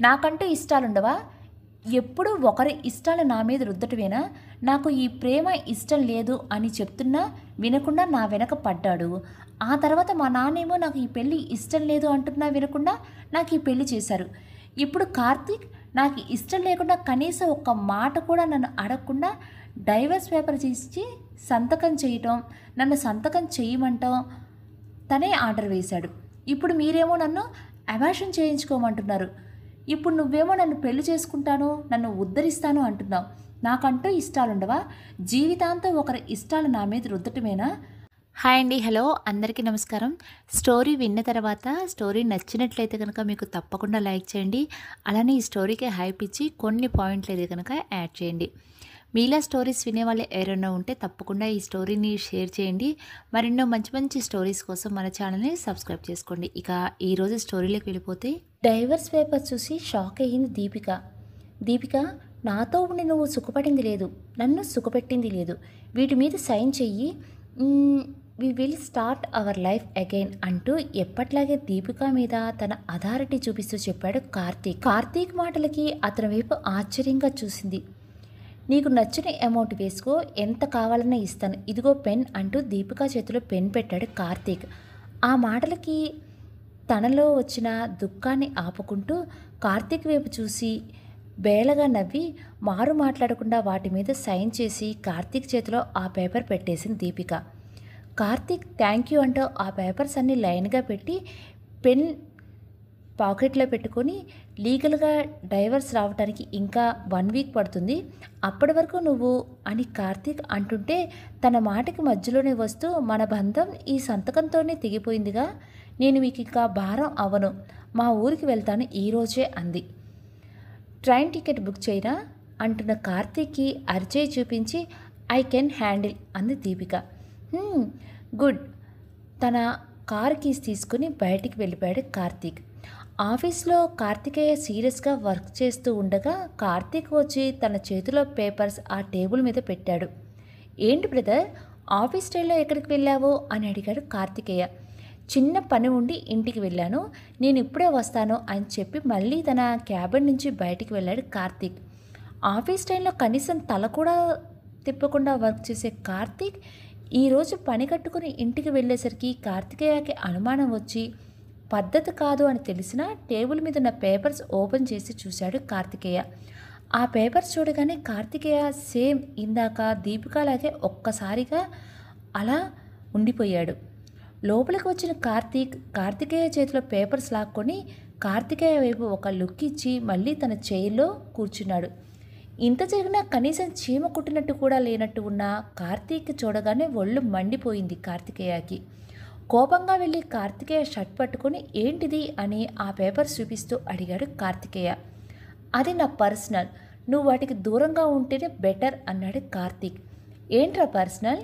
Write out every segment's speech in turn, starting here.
నాకంటూ ఇష్టాలుండవా? ఎప్పుడూ ఒకరి ఇష్టాలు నా మీద రుద్దటమేనా? నాకు ఈ ప్రేమ ఇష్టం లేదు అని చెప్తున్నా వినకుండా నా వెనక పడ్డాడు. ఆ తర్వాత మా నాన్నేమో నాకు ఈ పెళ్ళి ఇష్టం లేదు అంటున్నా వినకుండా నాకు ఈ పెళ్లి చేశారు. ఇప్పుడు కార్తీక్ నాకు ఇష్టం లేకుండా కనీసం ఒక్క మాట కూడా నన్ను అడగకుండా డైవర్స్ పేపర్ ఇచ్చి సంతకం చేయటం, నన్ను సంతకం చేయమంటాం తనే ఆర్డర్ వేశాడు. ఇప్పుడు మీరేమో నన్ను అబార్షన్ చేయించుకోమంటున్నారు. ఇప్పుడు నువ్వేమో నన్ను పెళ్లి చేసుకుంటాను, నన్ను ఉద్ధరిస్తాను అంటున్నావు. నాకంటూ ఇష్టాలుండవా? జీవితాంతం ఒకరి ఇష్టాలు నా మీద రుద్దటమేనా? హాయ్ అండి, హలో, అందరికీ నమస్కారం. స్టోరీ విన్న తర్వాత స్టోరీ నచ్చినట్లయితే కనుక మీకు తప్పకుండా లైక్ చేయండి. అలానే ఈ స్టోరీకి హైప్ ఇచ్చి కొన్ని పాయింట్లు అయితే కనుక యాడ్ చేయండి. మీలా స్టోరీస్ వినేవాళ్ళు ఎవరైనా ఉంటే తప్పకుండా ఈ స్టోరీని షేర్ చేయండి. మరెన్నో మంచి మంచి స్టోరీస్ కోసం మన ఛానల్ని సబ్స్క్రైబ్ చేసుకోండి. ఇక ఈరోజు స్టోరీలోకి వెళ్ళిపోతే, డైవర్స్ పేపర్ చూసి షాక్ అయ్యింది దీపిక. దీపిక, నాతో ఉండి నువ్వు సుఖపడింది లేదు, నన్ను సుఖపెట్టింది లేదు. వీటి మీద సైన్ చెయ్యి, we will start our life again అంటూ ఎప్పట్లాగే దీపిక మీద తన అథారిటీ చూపిస్తూ చెప్పాడు కార్తీక్. కార్తీక్ మాటలకి అతని వైపు ఆశ్చర్యంగా చూసింది. నీకు నచ్చిన అమౌంట్ వేసుకో, ఎంత కావాలన్నా ఇస్తాను, ఇదిగో పెన్ అంటూ దీపిక చేతిలో పెన్ పెట్టాడు కార్తీక్. ఆ మాటలకి తనలో వచ్చిన దుఃఖాన్ని ఆపుకుంటూ కార్తీక్ వైపు చూసి బేలగా నవ్వి మారు మాట్లాడకుండా వాటి మీద సైన్ చేసి కార్తీక్ చేతిలో ఆ పేపర్ పెట్టేసింది దీపిక. కార్తీక్ థ్యాంక్ యూ అంటూ ఆ పేపర్స్ అన్నీ లైన్గా పెట్టి పెన్ పాకెట్లో పెట్టుకొని, లీగల్గా డైవర్స్ రావడానికి ఇంకా 1 వీక్ పడుతుంది, అప్పటి వరకు నువ్వు అని కార్తీక్ అంటుంటే తన మాటకి మధ్యలోనే వస్తూ, మన బంధం ఈ సంతకంతోనే తెగిపోయిందిగా, నేను మీకు ఇంకా భారం అవ్వను, మా ఊరికి వెళ్తాను ఈరోజే అంది. ట్రైన్ టికెట్ బుక్ చేయరా అంటున్న కార్తీక్కి అరిచేయి చూపించి ఐ కెన్ హ్యాండిల్ అంది దీపిక. గుడ్. తన కార్ కీస్ తీసుకుని బయటికి వెళ్ళిపోయాడు కార్తీక్. ఆఫీస్లో కార్తికేయ సీరియస్గా వర్క్ చేస్తూ ఉండగా కార్తీక్ వచ్చి తన చేతిలో పేపర్స్ ఆ టేబుల్ మీద పెట్టాడు. ఏంటి బ్రదర్, ఆఫీస్ టైంలో ఎక్కడికి వెళ్ళావో అని అడిగాడు కార్తికేయ. చిన్న పని ఉండి ఇంటికి వెళ్ళాను, నేను ఇప్పుడే వస్తాను అని చెప్పి మళ్ళీ తన క్యాబిన్ నుంచి బయటికి వెళ్ళాడు కార్తీక్. ఆఫీస్ టైంలో కనీసం తల కూడా తిప్పకుండా వర్క్ చేసే కార్తీక్ ఈరోజు పని కట్టుకుని ఇంటికి వెళ్ళేసరికి కార్తికేయకి అనుమానం వచ్చి పద్ధతి కాదు అని తెలిసిన టేబుల్ మీద ఉన్న పేపర్స్ ఓపెన్ చేసి చూశాడు కార్తికేయ. ఆ పేపర్స్ చూడగానే కార్తికేయ సేమ్ ఇందాక దీపికలాగే ఒక్కసారిగా అలా ఉండిపోయాడు. లోపలికి వచ్చిన కార్తికేయ చేతిలో పేపర్స్ లాక్కొని కార్తికేయ వైపు ఒక లుక్ ఇచ్చి మళ్ళీ తన చైర్లో కూర్చున్నాడు. ఇంత జరిగినా కనీసం చీమ కుట్టినట్టు కూడా లేనట్టు ఉన్న కార్తీక్ చూడగానే ఒళ్ళు మండిపోయింది కార్తికేయకి. కోపంగా వెళ్ళి కార్తికేయ షర్ట్ పట్టుకొని ఏంటిది అని ఆ పేపర్స్ చూపిస్తూ అడిగాడు కార్తికేయ. అది నా పర్సనల్, నువ్వు వాటికి దూరంగా ఉంటేనే బెటర్ అన్నాడు కార్తీక్. ఏంట్రా పర్సనల్?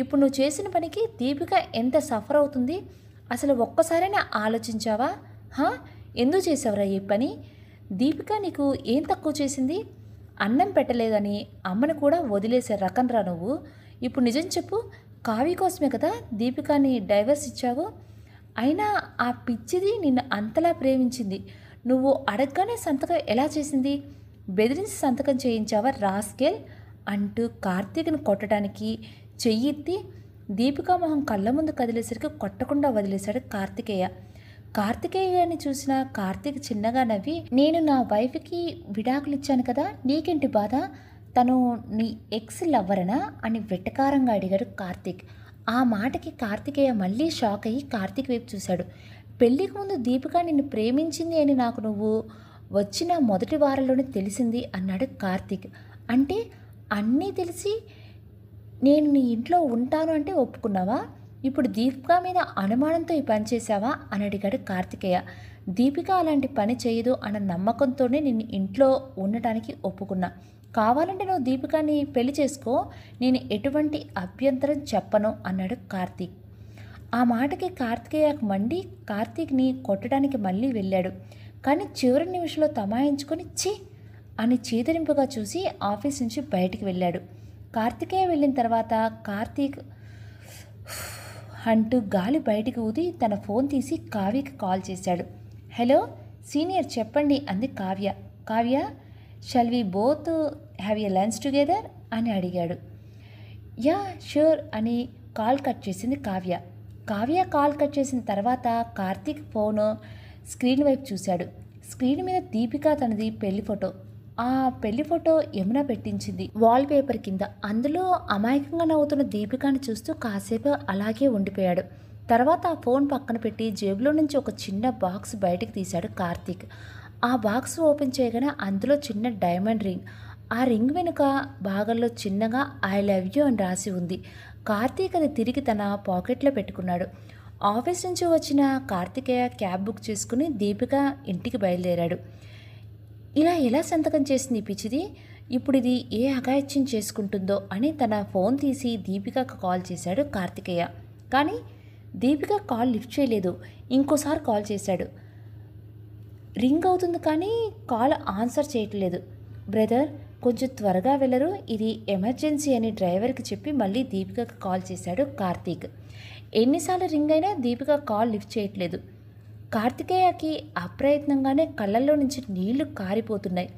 ఇప్పుడు నువ్వు చేసిన పనికి దీపిక ఎంత సఫర్ అవుతుంది, అసలు ఒక్కసారైనా ఆలోచించావా? ఎందుకు చేసావురా ఈ పని? దీపిక నీకు ఏం తక్కువ చేసింది? అన్నం పెట్టలేదని అమ్మను కూడా వదిలేసే రకంరా నువ్వు. ఇప్పుడు నిజం చెప్పు, కావ్య కోసమే కదా దీపికాని డైవర్స్ ఇచ్చావు? అయినా ఆ పిచ్చిది నిన్ను అంతలా ప్రేమించింది, నువ్వు అడగగానే సంతకం ఎలా చేసింది? బెదిరించి సంతకం చేయించావా రాస్కెల్ అంటూ కార్తీక్ని కొట్టడానికి చెయ్యెత్తి దీపికా మొహం కళ్ళ ముందు కదిలేసరికి కొట్టకుండా వదిలేశాడు కార్తికేయ. కార్తికేయని చూసిన కార్తీక్ చిన్నగా నవ్వి, నేను నా వైఫ్కి విడాకులు ఇచ్చాను కదా, నీకేంటి బాధ? తను నీ ఎక్స్ లవ్వరనా అని వెటకారంగా అడిగాడు కార్తీక్. ఆ మాటకి కార్తికేయ మళ్ళీ షాక్ అయ్యి కార్తీక్ వైపు చూశాడు. పెళ్ళికి ముందు దీపిక నిన్ను ప్రేమించింది అని నాకు నువ్వు వచ్చిన మొదటి వారంలోనే తెలిసింది అన్నాడు కార్తీక్. అంటే అన్నీ తెలిసి నేను నీ ఇంట్లో ఉంటాను అంటే ఒప్పుకున్నావా? ఇప్పుడు దీపిక మీద అనుమానంతో ఈ పని చేశావా అని అడిగాడు కార్తికేయ. దీపిక అలాంటి పని చేయదు అన్న నమ్మకంతోనే నిన్ను ఇంట్లో ఉండటానికి ఒప్పుకున్నా. కావాలంటే నువ్వు దీపికాని పెళ్లి చేసుకో, నేను ఎటువంటి అభ్యంతరం చెప్పను అన్నాడు కార్తీక్. ఆ మాటకి కార్తికేయకు మండి కార్తీక్ని కొట్టడానికి మళ్ళీ వెళ్ళాడు. కానీ చివరి నిమిషంలో తమాయించుకొని ఛీ అని చీదరింపుగా చూసి ఆఫీస్ నుంచి బయటికి వెళ్ళాడు. కార్తికేయ వెళ్ళిన తర్వాత కార్తీక్ అంటూ గాలి బయటికి ఊది తన ఫోన్ తీసి కావ్యకి కాల్ చేశాడు. హలో, సీనియర్ చెప్పండి అంది Kavya. Kavya, shall we both have a lunch together అని అడిగాడు. యా ష్యూర్ అని కాల్ కట్ చేసింది కావ్య. కావ్య కాల్ కట్ చేసిన తర్వాత కార్తీక్ ఫోను స్క్రీన్ వైపు చూశాడు. స్క్రీన్ మీద దీపిక తనది పెళ్లి ఫోటో. ఆ పెళ్లి ఫోటో యమున పెట్టించింది వాల్ పేపర్ కింద. అందులో అమాయకంగా నవ్వుతున్న దీపికని చూస్తూ కాసేపు అలాగే ఉండిపోయాడు. తర్వాత ఆ ఫోన్ పక్కన పెట్టి జేబులో నుంచి ఒక చిన్న బాక్స్ బయటకు తీశాడు కార్తీక్. ఆ బాక్స్ ఓపెన్ చేయగానే అందులో చిన్న డైమండ్ రింగ్. ఆ రింగ్ వెనుక భాగంలో చిన్నగా ఐ లవ్ యూ అని రాసి ఉంది. కార్తీక్ అది తిరిగి తన పాకెట్లో పెట్టుకున్నాడు. ఆఫీస్ నుంచి వచ్చిన కార్తికేయ క్యాబ్ బుక్ చేసుకుని దీపిక ఇంటికి బయలుదేరాడు. ఇలా ఎలా సంతకం చేసింది పిచ్చిది, ఇప్పుడు ఇది ఏ అఘాయిత్యం చేసుకుంటుందో అని తన ఫోన్ తీసి దీపికకు కాల్ చేశాడు కార్తికేయ. కానీ దీపిక కాల్ లిఫ్ట్ చేయలేదు. ఇంకోసారి కాల్ చేశాడు. రింగ్ అవుతుంది కానీ కాల్ ఆన్సర్ చేయట్లేదు. బ్రదర్ కొంచెం త్వరగా వెళ్ళరు, ఇది ఎమర్జెన్సీ అని డ్రైవర్కి చెప్పి మళ్ళీ దీపికకు కాల్ చేశాడు కార్తీక్. ఎన్నిసార్లు రింగ్ అయినా దీపిక కాల్ లిఫ్ట్ చేయట్లేదు. కార్తికేయకి అప్రయత్నంగానే కళ్ళల్లో నుంచి నీళ్లు కారిపోతున్నాయి.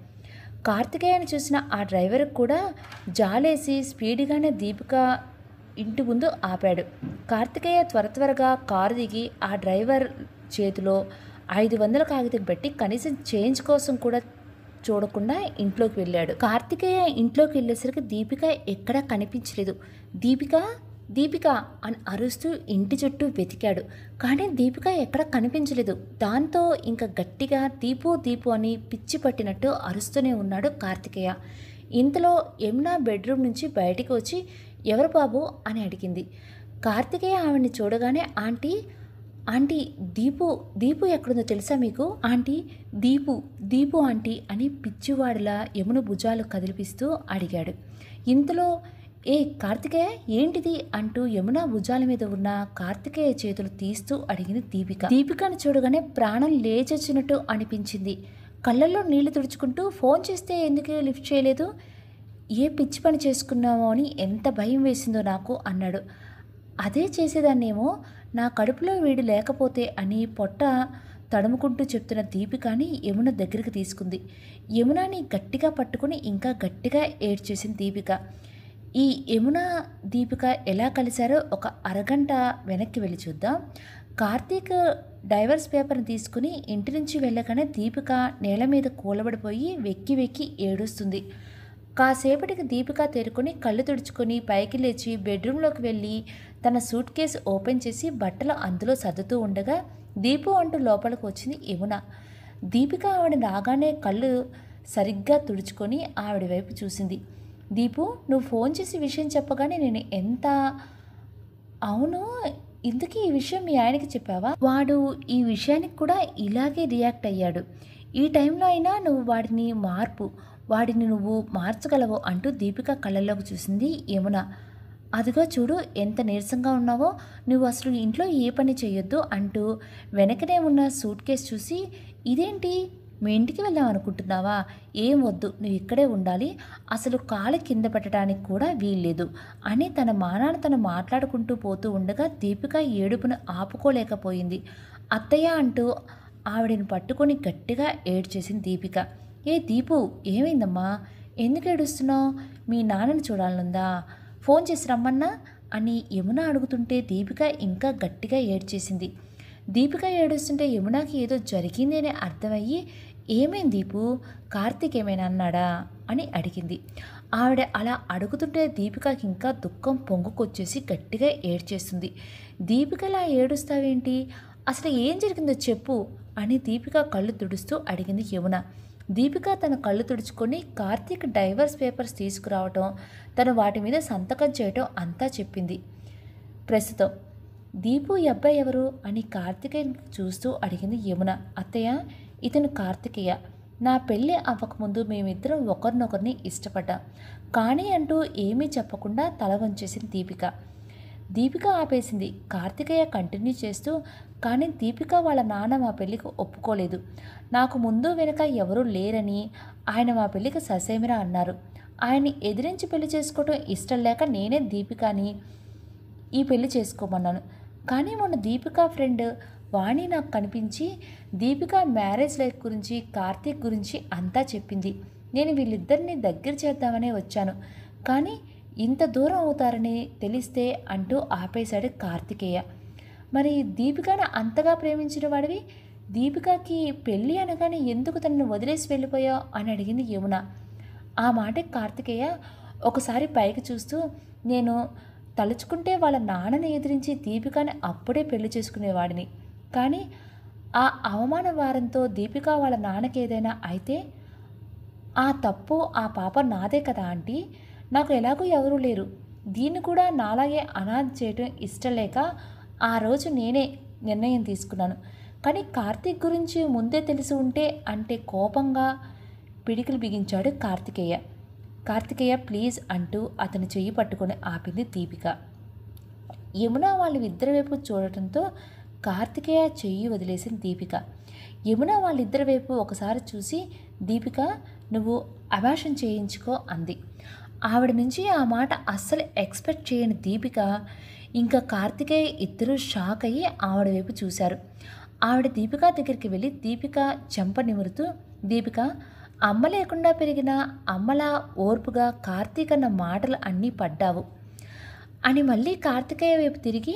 కార్తికేయని చూసిన ఆ డ్రైవర్కి కూడా జాలేసి స్పీడ్గానే దీపిక ఇంటి ముందు ఆపాడు. కార్తికేయ త్వరగా కారు దిగి ఆ డ్రైవర్ చేతిలో 500 కాగితం పెట్టి కనీసం చేంజ్ కోసం కూడా చూడకుండా ఇంట్లోకి వెళ్ళాడు. కార్తికేయ ఇంట్లోకి వెళ్ళేసరికి దీపిక ఎక్కడా కనిపించలేదు. దీపిక దీపిక అని అరుస్తూ ఇంటి చుట్టూ వెతికాడు. కానీ దీపిక ఎక్కడ కనిపించలేదు. దాంతో ఇంకా గట్టిగా దీపు దీపు అని పిచ్చి పట్టినట్టు అరుస్తూనే ఉన్నాడు కార్తికేయ. ఇంతలో యమున బెడ్రూమ్ నుంచి బయటికి వచ్చి ఎవరు బాబు అని అడిగింది. కార్తికేయ ఆవిడ్ని చూడగానే ఆంటీ ఆంటీ దీపు దీపు ఎక్కడుందో తెలుసా మీకు? ఆంటీ దీపు దీపు ఆంటీ అని పిచ్చివాడిలా యమున భుజాలు కదిలిపిస్తూ అడిగాడు. ఇంతలో ఏ కార్తికేయ ఏంటిది అంటూ యమున భుజాల మీద ఉన్న కార్తికేయ చేతులు తీస్తూ అడిగింది దీపిక. దీపికను చూడగానే ప్రాణం లేచొచ్చినట్టు అనిపించింది. కళ్ళల్లో నీళ్లు తుడుచుకుంటూ ఫోన్ చేస్తే ఎందుకు లిఫ్ట్ చేయలేదు, ఏ పిచ్చి పని చేసుకున్నామో అని ఎంత భయం వేసిందో నాకు అన్నాడు. అదే చేసేదాన్నేమో, నా కడుపులో వీడు లేకపోతే అని పొట్ట తడుముకుంటూ చెప్తున్న దీపికని యమున దగ్గరికి తీసుకుంది. యమునని గట్టిగా పట్టుకుని ఇంకా గట్టిగా ఏడ్చేసింది దీపిక. ఈ యమున దీపిక ఎలా కలిశారో ఒక అరగంట వెనక్కి వెళ్ళి చూద్దాం. కార్తీక్ డైవర్స్ పేపర్ని తీసుకుని ఇంటి నుంచి వెళ్ళగానే దీపిక నేల మీద కూలబడిపోయి వెక్కి వెక్కి ఏడుస్తుంది. కాసేపటికి దీపిక తేరుకొని కళ్ళు తుడుచుకొని పైకి లేచి బెడ్రూమ్లోకి వెళ్ళి తన సూట్ కేసు ఓపెన్ చేసి బట్టలు అందులో సర్దుతూ ఉండగా దీపు అంటూ లోపలికి వచ్చింది యమున. దీపిక ఆవిడ రాగానే కళ్ళు సరిగ్గా తుడుచుకొని ఆవిడ వైపు చూసింది. దీపు, నువ్వు ఫోన్ చేసి విషయం చెప్పగానే నేను ఎంత... అవును, ఇందుకీ ఈ విషయం మీ ఆయనకి చెప్పావా? వాడు ఈ విషయానికి కూడా ఇలాగే రియాక్ట్ అయ్యాడు. ఈ టైంలో అయినా నువ్వు వాడిని నువ్వు మార్చగలవు అంటూ దీపిక కళ్ళల్లోకి చూసింది యమున. అదిగో చూడు ఎంత నీరసంగా ఉన్నావో, నువ్వు అసలు ఇంట్లో ఏ పని చేయొద్దు అంటూ వెనకనే ఉన్న సూట్ కేసు చూసి, ఇదేంటి మీ ఇంటికి వెళ్దాం అనుకుంటున్నావా? ఏం వద్దు, నువ్వు ఇక్కడే ఉండాలి, అసలు కాలు కింద పెట్టడానికి కూడా వీల్లేదు అని తన మానాన్ని తను మాట్లాడుకుంటూ పోతూ ఉండగా దీపిక ఏడుపును ఆపుకోలేకపోయింది. అత్తయ్య అంటూ ఆవిడని పట్టుకొని గట్టిగా ఏడ్చేసింది దీపిక. ఏ దీపు, ఏమైందమ్మా, ఎందుకు ఏడుస్తున్నావు? మీ నాన్నని చూడాలనుందా? ఫోన్ చేసి రమ్మన్నా అని యమున అడుగుతుంటే దీపిక ఇంకా గట్టిగా ఏడ్చేసింది. దీపిక ఏడుస్తుంటే యమునకి ఏదో జరిగింది అని అర్థమయ్యి, ఏమేం దీపు, కార్తీక్ ఏమైనా అన్నాడా అని అడిగింది. ఆవిడ అలా అడుగుతుంటే దీపికకి ఇంకా దుఃఖం పొంగుకొచ్చేసి గట్టిగా ఏడ్చేస్తుంది. దీపికలా ఏడుస్తావేంటి, అసలు ఏం జరిగిందో చెప్పు అని దీపిక కళ్ళు తుడుస్తూ అడిగింది యమున. దీపిక తన కళ్ళు తుడుచుకొని కార్తీక్ డైవర్స్ పేపర్స్ తీసుకురావటం, తను వాటి మీద సంతకం చేయటం అంతా చెప్పింది. ప్రస్తుతం దీపు ఈ అబ్బాయి ఎవరు అని కార్తికేయ చూస్తూ అడిగింది యమున. అత్తయ్య, ఇతను కార్తికేయ. నా పెళ్ళి అవ్వకముందు మేమిద్దరం ఒకరినొకరిని ఇష్టపడ్డాం కానీ అంటూ ఏమీ చెప్పకుండా తల వంచేసింది దీపిక. దీపిక ఆపేసింది. కార్తికేయ కంటిన్యూ చేస్తూ, కానీ దీపిక వాళ్ళ నాన్న మా పెళ్ళికి ఒప్పుకోలేదు. నాకు ముందు వెనుక ఎవరూ లేరని, ఆయన మా పెళ్ళికి ససేమిరా అన్నారు. ఆయన్ని ఎదిరించి పెళ్లి చేసుకోవటం ఇష్టం లేక నేనే దీపికని ఈ పెళ్లి చేసుకోమన్నాను. కానీ మొన్న దీపిక ఫ్రెండ్ వాణి నాకు కనిపించి దీపిక మ్యారేజ్ లైఫ్ గురించి, కార్తీక్ గురించి అంతా చెప్పింది. నేను వీళ్ళిద్దరిని దగ్గర చేద్దామనే వచ్చాను, కానీ ఇంత దూరం అవుతారని తెలిస్తే అంటూ ఆపేశాడు కార్తికేయ. మరి దీపికను అంతగా ప్రేమించిన వాడివి దీపికకి పెళ్ళి అనగానే ఎందుకు తనను వదిలేసి వెళ్ళిపోయావు అని అడిగింది యమున. ఆ మాటకి కార్తికేయ ఒకసారి పైకి చూస్తూ, నేను తలుచుకుంటే వాళ్ళ నాన్నని ఎదిరించి దీపికని అప్పుడే పెళ్లి చేసుకునేవాడిని, కానీ ఆ అవమాన వారంతో దీపిక వాళ్ళ నాన్నకి ఏదైనా అయితే ఆ తప్పు ఆ పాప నాదే కదా ఆంటీ. నాకు ఎలాగో ఎవరూ లేరు, దీన్ని కూడా నాలాగే అనాథ చేయటం ఇష్టం లేక ఆ రోజు నేనే నిర్ణయం తీసుకున్నాను. కానీ కార్తీక్ గురించి ముందే తెలిసి ఉంటే అంటే కోపంగా పిడికిలు బిగించాడు కార్తికేయ. కార్తికేయ ప్లీజ్ అంటూ అతని చెయ్యి పట్టుకొని ఆపింది దీపిక. యమున వాళ్ళిద్దరి వైపు చూడటంతో కార్తికేయ చెయ్యి వదిలేసింది దీపిక. యమున వాళ్ళిద్దరి వైపు ఒకసారి చూసి, దీపిక నువ్వు అబార్షన్ చేయించుకో అంది. ఆవిడ నుంచి ఆ మాట అస్సలు ఎక్స్పెక్ట్ చేయని దీపిక ఇంకా కార్తికేయ ఇద్దరూ షాక్ అయ్యి ఆవిడ వైపు చూశారు. ఆవిడ దీపిక దగ్గరికి వెళ్ళి దీపిక చెంప నిమురుతూ, దీపిక అమ్మ లేకుండా పెరిగిన అమ్మలా ఓర్పుగా కార్తీక్ అన్న మాటలు అన్నీ పడ్డావు అని మళ్ళీ కార్తికేయ వైపు తిరిగి,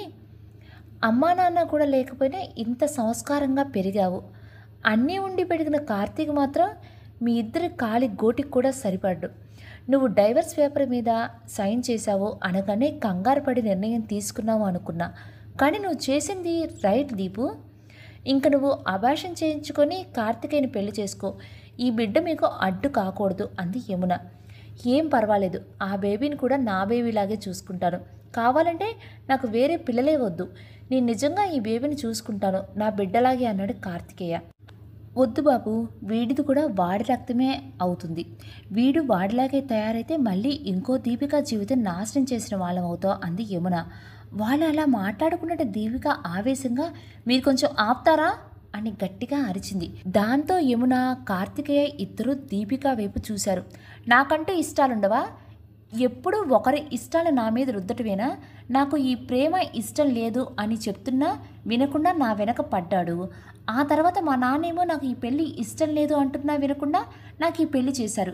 అమ్మా నాన్న కూడా లేకపోయినా ఇంత సంస్కారంగా పెరిగావు, అన్నీ ఉండి పెరిగిన కార్తీక్ మాత్రం మీ ఇద్దరి కాలి గోటికి కూడా సరిపడ్డు. నువ్వు డైవర్స్ పేపర్ మీద సైన్ చేశావు అనగానే కంగారు పడి నిర్ణయం తీసుకున్నావు అనుకున్నా, కానీ నువ్వు చేసింది రైట్ దీపు. ఇంక నువ్వు అబార్షన్ చేయించుకొని కార్తికేయని పెళ్లి చేసుకో, ఈ బిడ్డ మీకు అడ్డు కాకూడదు అంది యమున. ఏం పర్వాలేదు, ఆ బేబీని కూడా నా బేబీలాగే చూసుకుంటాను, కావాలంటే నాకు వేరే పిల్లలే వద్దు, నేను నిజంగా ఈ బేబీని చూసుకుంటాను నా బిడ్డలాగే అన్నాడు కార్తికేయ. వద్దు బాబు, వీడిది కూడా వాడి రక్తమే అవుతుంది, వీడు వాడిలాగే తయారైతే మళ్ళీ ఇంకో దీపిక జీవితం నాశనం చేసిన వాళ్ళం అవుతావు అంది యమున. వాళ్ళు అలా మాట్లాడుకున్నట్టు దీపిక ఆవేశంగా, మీరు కొంచెం ఆపుతారా అని గట్టిగా అరిచింది. దాంతో యమున కార్తికేయ ఇద్దరూ దీపిక వైపు చూశారు. నాకంటూ ఇష్టాలుండవా? ఎప్పుడూ ఒకరి ఇష్టాలు నా మీద రుద్దటమేనా? నాకు ఈ ప్రేమ ఇష్టం లేదు అని చెప్తున్నా వినకుండా నా వెనక పడ్డాడు. ఆ తర్వాత మా నాన్నేమో నాకు ఈ పెళ్ళి ఇష్టం లేదు అంటున్నా వినకుండా నాకు ఈ పెళ్లి చేశారు.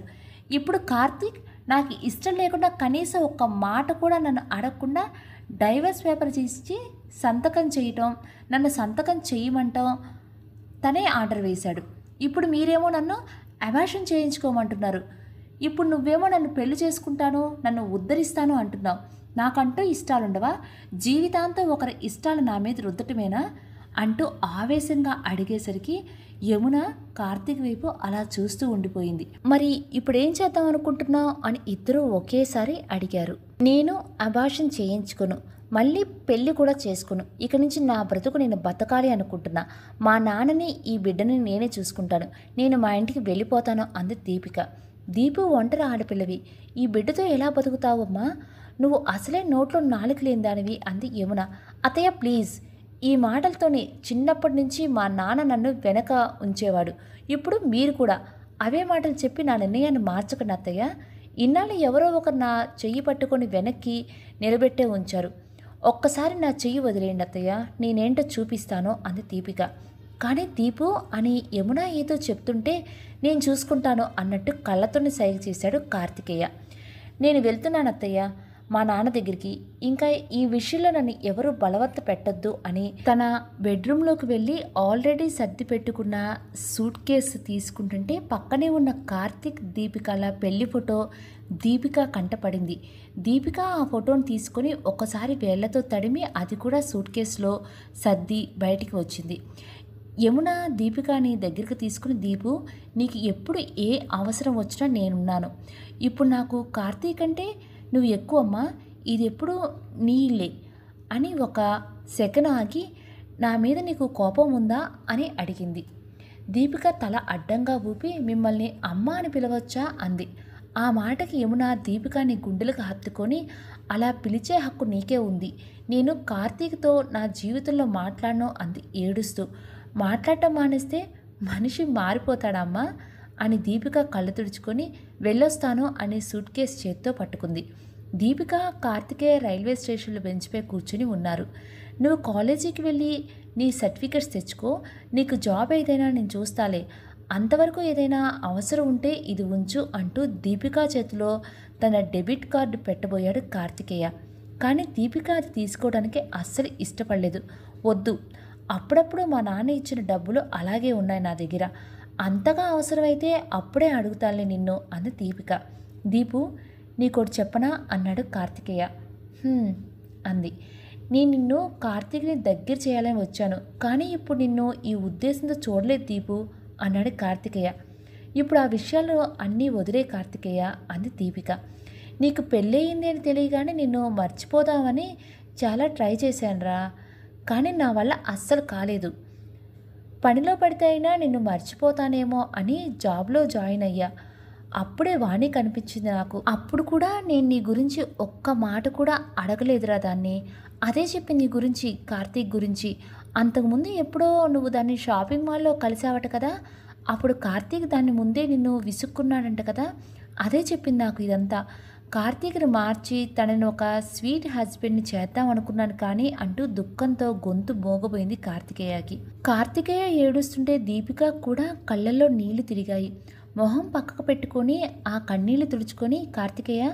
ఇప్పుడు కార్తీక్ నాకు ఇష్టం లేకుండా కనీసం ఒక్క మాట కూడా నన్ను అడగకుండా డైవర్స్ పేపర్ తీసి సంతకం చేయటం, నన్ను సంతకం చేయమంటాం తనే ఆర్డర్ వేశాడు. ఇప్పుడు మీరేమో నన్ను అబార్షన్ చేయించుకోమంటున్నారు. ఇప్పుడు నువ్వేమో నన్ను పెళ్లి చేసుకుంటాను, నన్ను ఉద్ధరిస్తాను అంటున్నావు. నాకంటూ ఇష్టాలుండవా? జీవితాంతం ఒకరి ఇష్టాలు నా మీద రుద్దటమేనా అంటూ ఆవేశంగా అడిగేసరికి యమున కార్తీక్ వైపు అలా చూస్తూ ఉండిపోయింది. మరి ఇప్పుడేం చేద్దాం అనుకుంటున్నావు అని ఇద్దరూ ఒకేసారి అడిగారు. నేను అబార్షన్ చేయించుకోను, మళ్ళీ పెళ్ళి కూడా చేసుకోను, ఇక నుంచి నా బ్రతుకు నేను బతకాలి అనుకుంటున్నా, మా నాన్నని ఈ బిడ్డని నేనే చూసుకుంటాను, నేను మా ఇంటికి వెళ్ళిపోతాను అంది దీపిక. దీపు ఒంటరి ఆడపిల్లవి, ఈ బిడ్డతో ఎలా బతుకుతావమ్మా? నువ్వు అసలే నోట్లో నాలుక లేని దానివి అంది యమున. అత్తయ్య ప్లీజ్, ఈ మాటలతోనే చిన్నప్పటి నుంచి మా నాన్న నన్ను వెనక ఉంచేవాడు, ఇప్పుడు మీరు కూడా అవే మాటలు చెప్పి నా నిర్ణయాన్ని మార్చకండి అత్తయ్య. ఇన్నాళ్ళు ఎవరో ఒకరు నా చెయ్యి పట్టుకొని వెనక్కి నిలబెట్టే ఉంచారు, ఒక్కసారి నా చెయ్యి వదిలేయండి అత్తయ్య, నేనేంటో చూపిస్తాను అంది దీపిక. కానీ దీపు అని యమున ఏదో చెప్తుంటే నేను చూసుకుంటాను అన్నట్టు కళ్ళతోని సైగ చేశాడు కార్తికేయ. నేను వెళ్తున్నాను అత్తయ్య మా నాన్న దగ్గరికి, ఇంకా ఈ విషయంలో నన్ను ఎవరు బలవంత పెట్టొద్దు అని తన బెడ్రూమ్లోకి వెళ్ళి ఆల్రెడీ సర్ది పెట్టుకున్న సూట్ కేసు తీసుకుంటుంటే పక్కనే ఉన్న కార్తీక్ దీపికల పెళ్లి ఫోటో దీపిక కంటపడింది. దీపిక ఆ ఫోటోని తీసుకొని ఒకసారి వేళ్లతో తడిమి అది కూడా సూట్ కేసులో సర్ది బయటికి వచ్చింది. యమున దీపికని దగ్గరికి తీసుకుని, దీపు నీకు ఎప్పుడు ఏ అవసరం వచ్చినా నేనున్నాను, ఇప్పుడు నాకు కార్తీక్ అంటే నువ్వు ఎక్కువ అమ్మా, ఇది ఎప్పుడు నీ ఇల్లే అని ఒక సెకను ఆగి, నా మీద నీకు కోపం ఉందా అని అడిగింది. దీపిక తల అడ్డంగా ఊపి, మిమ్మల్ని అమ్మ అని పిలవచ్చా అంది. ఆ మాటకి యమున దీపికని గుండెలకు హత్తుకొని, అలా పిలిచే హక్కు నీకే ఉంది, నేను కార్తీక్తో నా జీవితంలో మాట్లాడను అంది ఏడుస్తూ. మాట్లాడటం మానేస్తే మనిషి మారిపోతాడమ్మా అని దీపిక కళ్ళు తుడుచుకొని వెళ్ళొస్తాను అని సూట్ కేసు చేత్తో పట్టుకుంది. దీపిక, కార్తికేయ రైల్వే స్టేషన్లో బెంచ్పై కూర్చుని ఉన్నారు. నువ్వు కాలేజీకి వెళ్ళి నీ సర్టిఫికెట్స్ తెచ్చుకో, నీకు జాబ్ ఏదైనా నేను చూస్తాలే, అంతవరకు ఏదైనా అవసరం ఉంటే ఇది ఉంచు అంటూ దీపిక చేతిలో తన డెబిట్ కార్డు పెట్టబోయాడు కార్తికేయ. కానీ దీపిక అది తీసుకోవడానికి అస్సలు ఇష్టపడలేదు. వద్దు, అప్పుడప్పుడు మా నాన్న ఇచ్చిన డబ్బులు అలాగే ఉన్నాయి నా దగ్గర, అంతగా అవసరమైతే అప్పుడే అడుగుతానులే నిన్ను అంది దీపిక. దీపు, నీకోటి చెప్పనా అన్నాడు కార్తికేయ. అంది. నేను నిన్ను కార్తీక్ని దగ్గర చేయాలని వచ్చాను, కానీ ఇప్పుడు నిన్ను ఈ ఉద్దేశంతో చూడలేదు దీపు అన్నాడు కార్తికేయ. ఇప్పుడు ఆ విషయాలు అన్నీ వదిలే కార్తికేయ అంది దీపిక. నీకు పెళ్ళయింది అని తెలియగానే నిన్ను మర్చిపోదామని చాలా ట్రై చేశానురా, కానీ నా వల్ల అస్సలు కాలేదు. పనిలో పడితే అయినా నిన్ను మర్చిపోతానేమో అని జాబ్లో జాయిన్ అయ్యా. అప్పుడే వాణి కనిపించింది నాకు. అప్పుడు కూడా నేను నీ గురించి ఒక్క మాట కూడా అడగలేదురా దాన్ని. అదే చెప్పి నీ గురించి, కార్తీక్ గురించి. అంతకుముందు ఎప్పుడో నువ్వు దాన్ని షాపింగ్ మాల్లో కలిసావట కదా, అప్పుడు కార్తీక్ దాన్ని ముందే నిన్ను విసుక్కున్నాడంట కదా, అదే చెప్పింది నాకు ఇదంతా. కార్తీక్ని మార్చి తనని ఒక స్వీట్ హస్బెండ్ని చేద్దాం అనుకున్నాను కానీ అంటూ దుఃఖంతో గొంతు మోగబోయింది కార్తికేయకి. కార్తికేయ ఏడుస్తుంటే దీపిక కూడా కళ్ళల్లో నీళ్లు తిరిగాయి. మొహం పక్కకు పెట్టుకొని ఆ కన్నీళ్లు తుడుచుకొని, కార్తికేయ,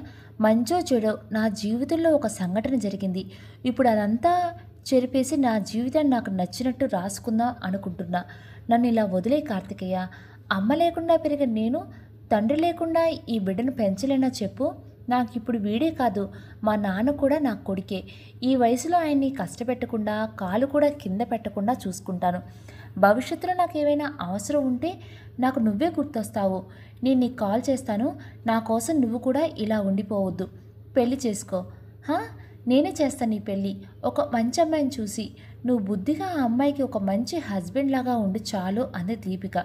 మంచో చెడో నా జీవితంలో ఒక సంఘటన జరిగింది, ఇప్పుడు అదంతా చెరిపేసి నా జీవితాన్ని నాకు నచ్చినట్టు రాసుకుందాం అనుకుంటున్నా. నన్ను ఇలా వదిలే కార్తికేయ. అమ్మ లేకుండా పెరిగిన నేను తండ్రి లేకుండా ఈ బిడ్డను పెంచలేనా చెప్పు. నాకు ఇప్పుడు వీడే కాదు, మా నాన్న కూడా నా కొడుకే. ఈ వయసులో ఆయన్ని కష్టపెట్టకుండా, కాలు కూడా కింద పెట్టకుండా చూసుకుంటాను. భవిష్యత్తులో నాకు ఏమైనా అవసరం ఉంటే నాకు నువ్వే గుర్తొస్తావు. నేను నీకు కాల్ చేస్తాను. నా కోసం నువ్వు కూడా ఇలా ఉండిపోవద్దు. పెళ్లి చేసుకో. నేనే చేస్తాను నీ పెళ్ళి, ఒక మంచి అమ్మాయిని చూసి. నువ్వు బుద్ధిగా ఆ అమ్మాయికి ఒక మంచి హస్బెండ్ లాగా ఉండి చాలు అంది దీపిక.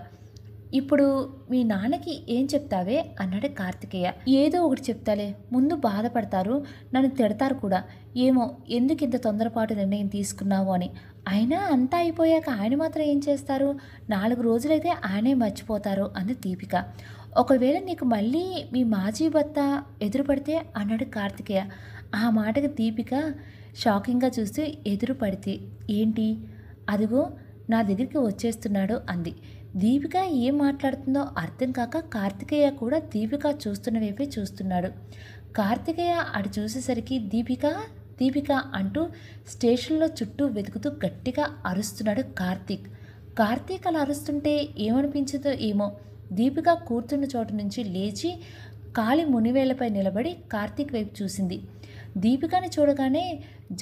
ఇప్పుడు మీ నాన్నకి ఏం చెప్తావే అన్నాడు కార్తికేయ. ఏదో ఒకటి చెప్తాలే, ముందు బాధపడతారు, నన్ను తిడతారు కూడా. ఏమో ఎందుకు ఇంత తొందరపాటు నిర్ణయం తీసుకున్నావు అని. అయినా అంతా అయిపోయాక ఆయన మాత్రం ఏం చేస్తారు, 4 రోజులైతే ఆయనే మర్చిపోతారు అంది దీపిక. ఒకవేళ నీకు మళ్ళీ మీ మాజీ భర్త ఎదురుపడితే అన్నాడు కార్తికేయ. ఆ మాటకి దీపిక షాకింగ్గా చూస్తూ ఎదురుపడితే ఏంటి, అదిగో నా దగ్గరికి వచ్చేస్తున్నాడు అంది. దీపిక ఏం మాట్లాడుతుందో అర్థం కాక కార్తికేయ కూడా దీపిక చూస్తున్న వైపే చూస్తున్నాడు. కార్తికేయ అటు చూసేసరికి దీపిక దీపిక అంటూ స్టేషన్లో చుట్టూ వెతుకుతూ గట్టిగా అరుస్తున్నాడు కార్తీక్. కార్తీక్ అలా అరుస్తుంటే ఏమనిపించిందో ఏమో, దీపిక కూర్చున్న చోటు నుంచి లేచి కాలి మునివేళ్లపై నిలబడి కార్తీక్ వైపు చూసింది. దీపికని చూడగానే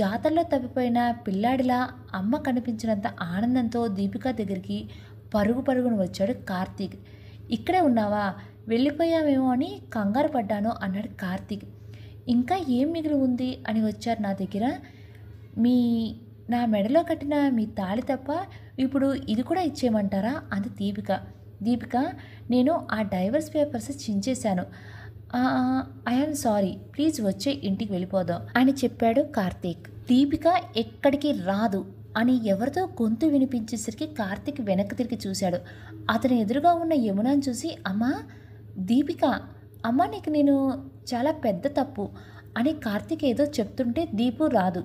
జాతరలో తప్పిపోయిన పిల్లాడిలా అమ్మ కనిపించినంత ఆనందంతో దీపిక దగ్గరికి పరుగున వచ్చాడు కార్తీక్. ఇక్కడే ఉన్నావా, వెళ్ళిపోయామేమో అని కంగారు పడ్డాను అన్నాడు కార్తీక్. ఇంకా ఏం మిగిలి ఉంది అని వచ్చారు నా దగ్గర. నా మెడలో కట్టిన మీ తాళి తప్ప ఇప్పుడు ఇది కూడా ఇచ్చేయమంటారా అంది దీపిక. దీపిక, నేను ఆ డైవర్స్ పేపర్స్ చించేశాను. ఐఎమ్ సారీ, ప్లీజ్ వచ్చే ఇంటికి వెళ్ళిపోదాం అని చెప్పాడు కార్తీక్. దీపిక ఎక్కడికి రాదు అని ఎవరితో గొంతు వినిపించేసరికి కార్తీక్ వెనక్కి తిరిగి చూశాడు. అతని ఎదురుగా ఉన్న యమునాను చూసి, అమ్మా దీపిక, అమ్మ నీకు నేను చాలా పెద్ద తప్పు అని కార్తీక్ ఏదో చెప్తుంటే దీపు రాదు.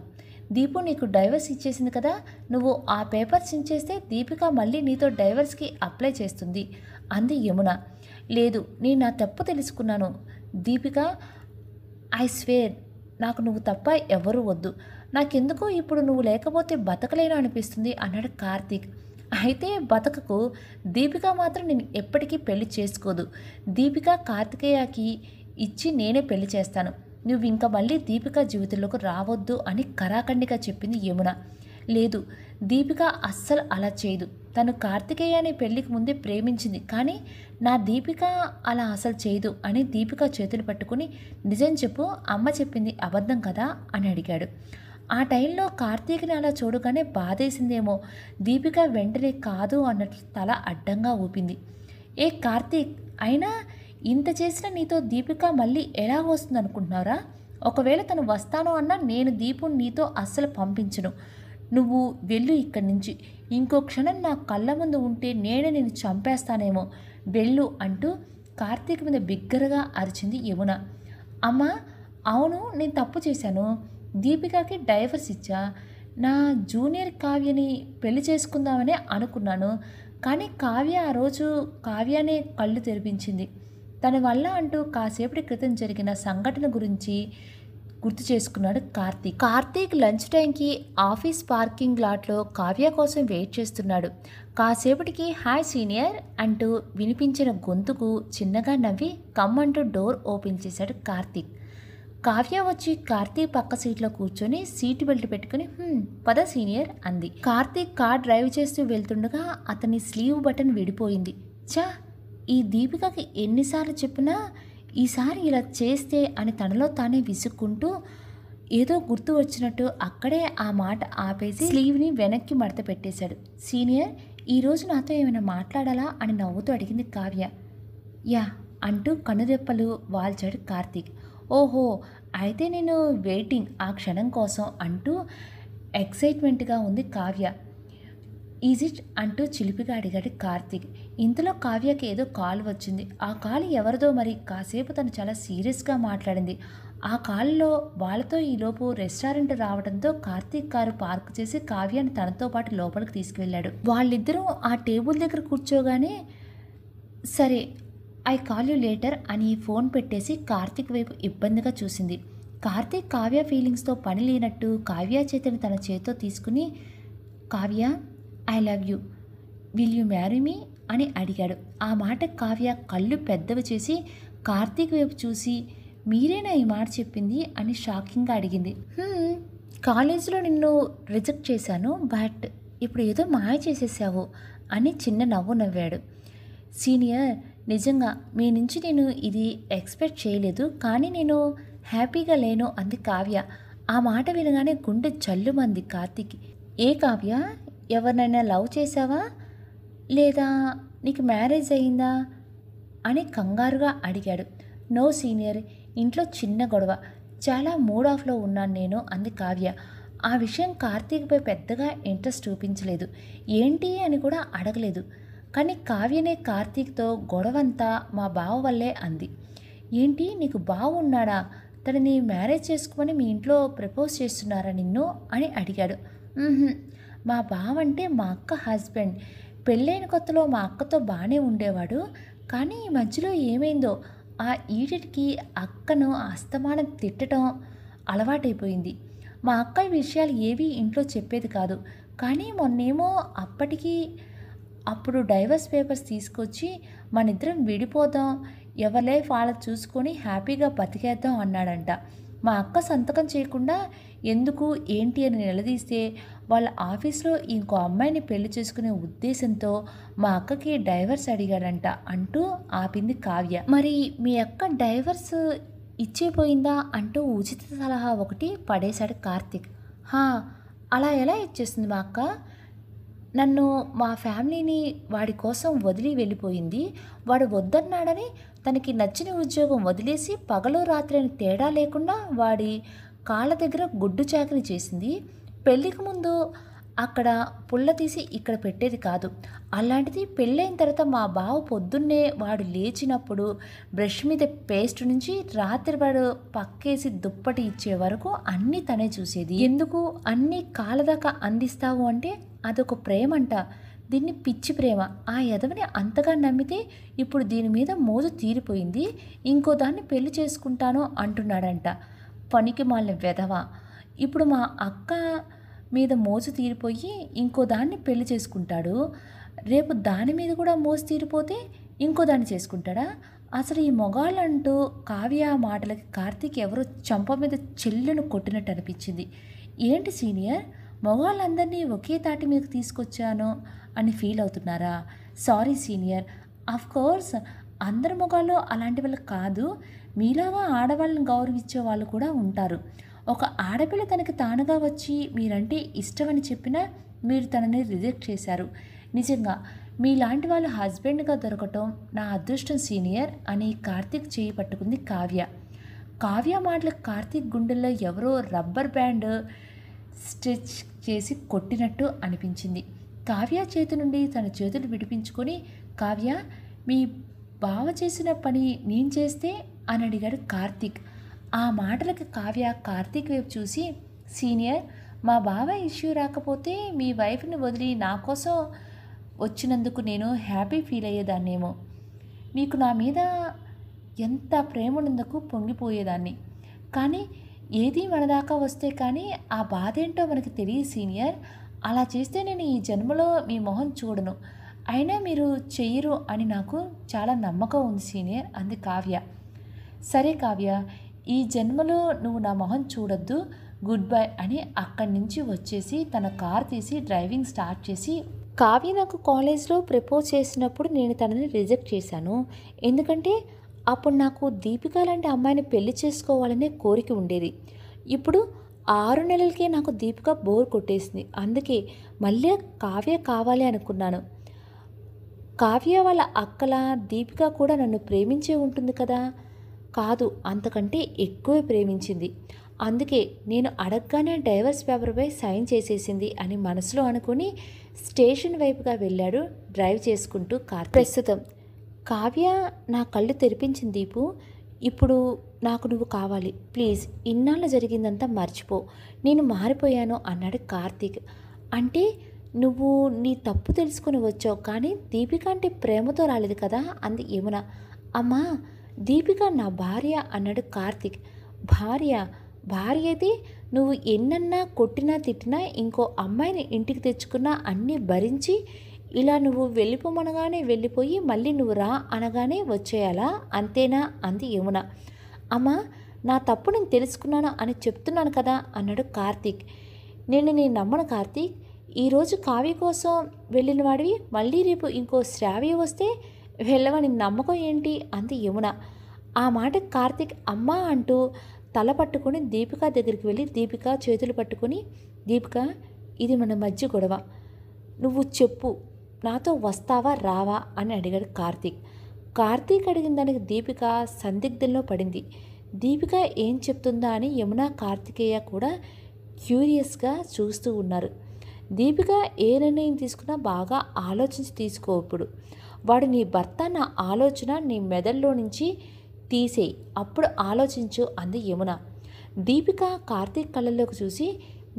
దీపు నీకు డైవర్స్ ఇచ్చేసింది కదా, నువ్వు ఆ పేపర్ చించేస్తే దీపిక మళ్ళీ నీతో డైవర్స్కి అప్లై చేస్తుంది అంది యమున. లేదు, నేను నా తప్పు తెలుసుకున్నాను దీపిక, ఐ స్వేర్, నాకు నువ్వు తప్ప ఎవరూ వద్దు. నాకెందుకో ఇప్పుడు నువ్వు లేకపోతే బతకలేను అనిపిస్తుంది అన్నాడు కార్తీక్. అయితే బతకకు, దీపిక మాత్రం నేను ఎప్పటికీ పెళ్లి చేసుకోదు. దీపిక కార్తికేయకి ఇచ్చి నేనే పెళ్లి చేస్తాను. నువ్వు ఇంకా మళ్ళీ దీపిక జీవితంలోకి రావద్దు అని కరాఖండిగా చెప్పింది యమున. లేదు, దీపిక అస్సలు అలా చేయదు. తను కార్తికేయని పెళ్లికి ముందే ప్రేమించింది, కానీ నా దీపిక అలా అసలు చేయదు అని దీపిక చేతులు పట్టుకుని, నిజం చెప్పు, అమ్మ చెప్పింది అబద్ధం కదా అని అడిగాడు. ఆ టైంలో కార్తీక్ని అలా చూడగానే బాధేసిందేమో. దీపిక వెంటనే కాదు అన్నట్లు తల అడ్డంగా ఊపింది. ఏ కార్తీక్, అయినా ఇంత చేసిన నీతో దీపిక మళ్ళీ ఎలా వస్తుంది అనుకుంటున్నారా? ఒకవేళ తను వస్తాను అన్నా నేను దీపుని నీతో అస్సలు పంపించను. నువ్వు వెళ్ళు ఇక్కడి నుంచి. ఇంకో క్షణం నా కళ్ళ ముందు ఉంటే నేనే నేను చంపేస్తానేమో. వెళ్ళు అంటూ కార్తీక్ మీద బిగ్గరగా అరిచింది యమున. అమ్మా, అవును, నేను తప్పు చేశాను. దీపికకి డైవర్స్ ఇచ్చా. నా జూనియర్ కావ్యని పెళ్లి చేసుకుందామనే అనుకున్నాను. కానీ కావ్య ఆ రోజు కావ్యనే కళ్ళు తెరిపించింది. తన వల్ల అంటూ కాసేపటి క్రితం జరిగిన సంఘటన గురించి గుర్తు చేసుకున్నాడు కార్తీక్. కార్తీక్ లంచ్ టైంకి ఆఫీస్ పార్కింగ్ లాట్లో కావ్య కోసం వెయిట్ చేస్తున్నాడు. కాసేపటికి హాయ్ సీనియర్ అంటూ వినిపించిన గొంతుకు చిన్నగా నవ్వి కమ్మంటూ డోర్ ఓపెన్ చేశాడు కార్తీక్. కావ్య వచ్చి కార్తీక్ పక్క సీట్లో కూర్చొని సీటు బెల్ట్ పెట్టుకుని పద సీనియర్ అంది. కార్తీక్ కార్ డ్రైవ్ చేస్తూ వెళ్తుండగా అతని స్లీవ్ బటన్ విడిపోయింది. చా, ఈ దీపికకి ఎన్నిసార్లు చెప్పినా ఈసారి ఇలా చేస్తే అని తనలో తానే విసుక్కుంటూ ఏదో గుర్తు వచ్చినట్టు అక్కడే ఆ మాట ఆపేసి స్లీవ్ని వెనక్కి మడత పెట్టేశాడు. సీనియర్, ఈరోజు నాతో ఏమైనా మాట్లాడాలా అని నవ్వుతూ అడిగింది కావ్య. యా అంటూ కనురెప్పలు వాల్చాడు కార్తీక్. ఓహో, అయితే నేను వెయిటింగ్ ఆ క్షణం కోసం అంటూ ఎక్సైట్మెంట్గా ఉంది కావ్య. ఈజ్ ఇట్ అంటూ చిలిపిగా అడిగాడు కార్తీక్. ఇంతలో కావ్యకి ఏదో కాల్ వచ్చింది. ఆ కాల్ ఎవరిదో మరి. కాసేపు తను చాలా సీరియస్గా మాట్లాడింది. ఆ కాల్లో వాళ్ళతో ఈలోపు రెస్టారెంట్ రావడంతో కార్తీక్ కారు పార్క్ చేసి కావ్యాన్ని తనతో పాటు లోపలికి తీసుకువెళ్ళాడు. వాళ్ళిద్దరూ ఆ టేబుల్ దగ్గర కూర్చోగానే సరే ఐ కాల్ యూ లేటర్ అని ఫోన్ పెట్టేసి కార్తీక్ వైపు ఇబ్బందిగా చూసింది. కార్తీక్ కావ్య ఫీలింగ్స్తో పని లేనట్టు కావ్య చేతిని తన చేతితో తీసుకుని Kavya I love you, will you marry me అని అడిగాడు. ఆ మాట కావ్య కళ్ళు పెద్దవి చేసి కార్తీక్ వైపు చూసి మీరేనా ఈ మాట చెప్పింది అని షాకింగ్గా అడిగింది. కాలేజీలో నిన్ను రిజెక్ట్ చేశాను, బట్ ఇప్పుడు ఏదో మాయ చేసేసావు అని చిన్న నవ్వు నవ్వాడు. సీనియర్, నిజంగా మీ నుంచి నేను ఇది ఎక్స్పెక్ట్ చేయలేదు, కానీ నేను హ్యాపీగా లేను అంది కావ్య. ఆ మాట వినగానే గుండె జల్లుమంది కార్తీక్. ఏ కావ్య, ఎవరినైనా లవ్ చేశావా లేదా నీకు మ్యారేజ్ అయిందా అని కంగారుగా అడిగాడు. నో సీనియర్, ఇంట్లో చిన్న గొడవ, చాలా మూడ్ ఆఫ్లో ఉన్నాను నేను అంది కావ్య. ఆ విషయం కార్తీక్పై పెద్దగా ఇంట్రెస్ట్ చూపించలేదు. ఏంటి అని కూడా అడగలేదు. కానీ కావ్యనే కార్తీక్తో గొడవంతా మా బావ వల్లే అంది. ఏంటి, నీకు బావ ఉన్నాడా? తనని మ్యారేజ్ చేసుకోమని మీ ఇంట్లో ప్రపోజ్ చేస్తున్నారా నిన్ను అని అడిగాడు. మా బావ అంటే మా అక్క హస్బెండ్. పెళ్ళైన కొత్తలో మా అక్కతో బాగానే ఉండేవాడు, కానీ ఈ మధ్యలో ఏమైందో ఆ ఈడికి అక్కను అస్తమానం తిట్టడం అలవాటైపోయింది. మా అక్క ఈ విషయాలు ఏవీ ఇంట్లో చెప్పేది కాదు, కానీ మొన్నేమో అప్పుడు డైవర్స్ పేపర్స్ తీసుకొచ్చి మనిద్దరం విడిపోదాం, ఎవరి లైఫ్ వాళ్ళకి చూసుకొని హ్యాపీగా బతికేద్దాం అన్నాడంట. మా అక్క సంతకం చేయకుండా ఎందుకు ఏంటి అని నిలదీస్తే వాళ్ళ ఆఫీస్లో ఇంకో అమ్మాయిని పెళ్లి చేసుకునే ఉద్దేశంతో మా అక్కకి డైవర్స్ అడిగాడంట అంటూ ఆపింది కావ్య. మరి మీ అక్క డైవర్స్ ఇచ్చేపోయిందా అంటూ ఉచిత సలహా ఒకటి పడేశాడు కార్తీక్. అలా ఎలా ఇచ్చేస్తుంది మా అక్క? నన్ను, మా ఫ్యామిలీని వాడి కోసం వదిలి వెళ్ళిపోయింది. వాడు వద్దన్నాడని తనకి నచ్చిన ఉద్యోగం వదిలేసి పగలు రాత్రి అని తేడా లేకుండా వాడి కాళ్ళ దగ్గర గుడ్డు చాకరీ చేసింది. పెళ్ళికి ముందు అక్కడ పుల్ల తీసి ఇక్కడ పెట్టేది కాదు. అలాంటిది పెళ్ళైన తర్వాత మా బావ పొద్దున్నే వాడు లేచినప్పుడు బ్రష్ మీద పేస్ట్ నుంచి రాత్రి వాడు పక్కేసి దుప్పటి ఇచ్చే వరకు అన్నీ తనే చూసేది. ఎందుకు అన్నీ కాళ్ళదాకా అందిస్తావు అంటే అదొక ప్రేమ అంట. దీన్ని పిచ్చి ప్రేమ. ఆ ఎదవని అంతగా నమ్మితే ఇప్పుడు దీని మీద మోజు తీరిపోయింది, ఇంకో దాన్ని పెళ్లి చేసుకుంటాను అంటున్నాడంట. పనికి మాలిన వెధవ. ఇప్పుడు మా అక్క మీద మోజు తీరిపోయి ఇంకో దాన్ని పెళ్లి చేసుకుంటాడు, రేపు దాని మీద కూడా మోజు తీరిపోతే ఇంకో దాన్ని చేసుకుంటాడా? అసలు ఈ మొగాళ్ళంటూ కావ్య మాటలకి కార్తీక్ ఎవరో చంప మీద చెల్లును కొట్టినట్టు అనిపించింది. ఏంటి సీనియర్, మగవాళ్ళందరినీ ఒకే తాటి మీదకి తీసుకొచ్చాను అని ఫీల్ అవుతున్నారా? సారీ సీనియర్, కోర్స్ అందరు మగవాళ్ళు అలాంటి వాళ్ళు కాదు, మీలాగా ఆడవాళ్ళని గౌరవించే వాళ్ళు కూడా ఉంటారు. ఒక ఆడపిల్ల తనకి తానుగా వచ్చి మీరంటే ఇష్టమని చెప్పినా మీరు తనని రిజెక్ట్ చేశారు. నిజంగా మీలాంటి వాళ్ళు హస్బెండ్గా దొరకటం నా అదృష్టం సీనియర్ అని కార్తీక్ చేయి పట్టుకుంది కావ్య. కావ్య మాటలకు కార్తీక్ గుండెల్లో ఎవరో రబ్బర్ బ్యాండ్ స్టిచ్ చేసి కొట్టినట్టు అనిపించింది. కావ్య చేతి నుండి తన చేతులు విడిపించుకొని, కావ్య, మీ బావ చేసిన పని నేను చేస్తే అని అడిగాడు కార్తీక్. ఆ మాటలకి కావ్య కార్తీక్ వైపు చూసి, సీనియర్, మా బావ ఇష్యూ రాకపోతే మీ వైఫ్ని వదిలి నా కోసం వచ్చినందుకు నేను హ్యాపీ ఫీల్ అయ్యేదాన్నేమో. మీకు నా మీద ఎంత ప్రేమ ఉన్నందుకు పొంగిపోయేదాన్ని. కానీ ఏది మన దాకా వస్తే కానీ ఆ బాధ ఏంటో మనకి తెలియదు సీనియర్. అలా చేస్తే నేను ఈ జన్మలో మీ మొహం చూడను. అయినా మీరు చెయ్యరు అని నాకు చాలా నమ్మకం ఉంది సీనియర్ అంది కావ్య. సరే కావ్య, ఈ జన్మలో నువ్వు నా మొహం చూడొద్దు, గుడ్ బై అని అక్కడి నుంచి వచ్చేసి తన కార్ తీసి డ్రైవింగ్ స్టార్ట్ చేసి, కావ్య నాకు కాలేజ్లో ప్రపోజ్ చేసినప్పుడు నేను తనని రిజెక్ట్ చేశాను. ఎందుకంటే అప్పుడు నాకు దీపిక లాంటి అమ్మాయిని పెళ్లి చేసుకోవాలనే కోరిక ఉండేది. ఇప్పుడు 6 నెలలకే నాకు దీపిక బోర్ కొట్టేసింది. అందుకే మళ్ళీ కావ్య కావాలి అనుకున్నాను. కావ్య వాళ్ళ అక్కల దీపిక కూడా నన్ను ప్రేమించే ఉంటుంది కదా. కాదు, అంతకంటే ఎక్కువే ప్రేమించింది. అందుకే నేను అడగగానే డైవర్స్ పేపర్పై సైన్ చేసేసింది అని మనసులో అనుకుని స్టేషన్ వైపుగా వెళ్ళాడు డ్రైవ్ చేసుకుంటూ కార్. ప్రస్తుతం కావ్య నా కళ్ళు తెరిపించింది దీపు. ఇప్పుడు నాకు నువ్వు కావాలి, ప్లీజ్. ఇన్నాళ్ళు జరిగిందంతా మర్చిపో, నేను మారిపోయాను అన్నాడు కార్తీక్. అంటే నువ్వు నీ తప్పు తెలుసుకుని వచ్చావు, కానీ దీపిక అంటే ప్రేమతో రాలేదు కదా అంది యమున. అమ్మా, దీపిక నా భార్య అన్నాడు కార్తీక్. భార్య? భార్య అయితే నువ్వు ఎన్నన్నా కొట్టినా తిట్టినా ఇంకో అమ్మాయిని ఇంటికి తెచ్చుకున్నా అన్నీ భరించి ఇలా నువ్వు వెళ్ళిపోమనగానే వెళ్ళిపోయి మళ్ళీ నువ్వు రా అనగానే వచ్చేయాలా, అంతేనా అంది యమున. అమ్మా, నా తప్పు నేను తెలుసుకున్నాను అని చెప్తున్నాను కదా అన్నాడు కార్తీక్. నేను నమ్మను కార్తీక్. ఈరోజు కావ్య కోసం వెళ్ళిన వాడివి మళ్ళీ రేపు ఇంకో శ్రావ్య వస్తే వెళ్ళవని నమ్మకం ఏంటి అంది యమున. ఆ మాట కార్తీక్ అమ్మా అంటూ తల పట్టుకొని దీపిక దగ్గరికి వెళ్ళి దీపిక చేతులు పట్టుకొని, దీపిక, ఇది మన మధ్య గొడవ, నువ్వు చెప్పు, నాతో వస్తావా రావా అని అడిగాడు కార్తీక్. కార్తీక్ అడిగిన దానికి దీపిక సందిగ్ధంలో పడింది. దీపిక ఏం చెప్తుందా అని యమున కార్తికేయ కూడా క్యూరియస్గా చూస్తూ ఉన్నారు. దీపిక ఏ నిర్ణయం తీసుకున్నా బాగా ఆలోచించి తీసుకో. ఇప్పుడు వాడు నీ భర్త, నా ఆలోచన నీ మెదడులో నుంచి తీసేయి, అప్పుడు ఆలోచించు అంది యమున. దీపిక కార్తీక్ కళ్ళల్లోకి చూసి,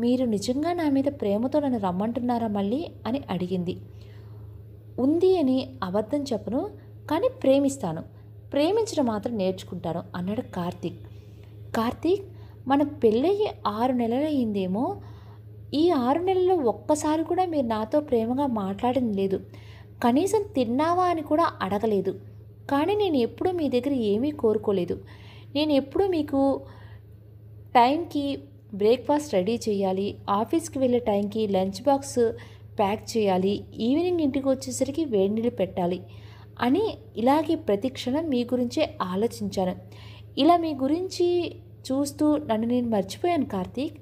మీరు నిజంగా నా మీద ప్రేమతో నన్ను రమ్మంటున్నారా మళ్ళీ అని అడిగింది. ఉంది అని అబద్ధం చెప్పను, కానీ ప్రేమిస్తాను, ప్రేమించడం మాత్రం నేర్చుకుంటాను అన్నాడు కార్తీక్. కార్తీక్, మన పెళ్ళయ్యి 6 నెలలయ్యిందేమో. ఈ 6 నెలల్లో ఒక్కసారి కూడా మీరు నాతో ప్రేమగా మాట్లాడింది లేదు. కనీసం తిన్నావా అని కూడా అడగలేదు. కానీ నేను ఎప్పుడూ మీ దగ్గర ఏమీ కోరుకోలేదు. నేను ఎప్పుడూ మీకు టైంకి బ్రేక్ఫాస్ట్ రెడీ చేయాలి, ఆఫీస్కి వెళ్ళే టైంకి లంచ్ బాక్స్ ప్యాక్ చేయాలి, ఈవినింగ్ ఇంటికి వచ్చేసరికి వేడి నీళ్ళు పెట్టాలి అని ఇలాగే ప్రతి క్షణం మీ గురించే ఆలోచించాను. ఇలా మీ గురించి చూస్తూ నన్ను నేను మర్చిపోయాను కార్తీక్.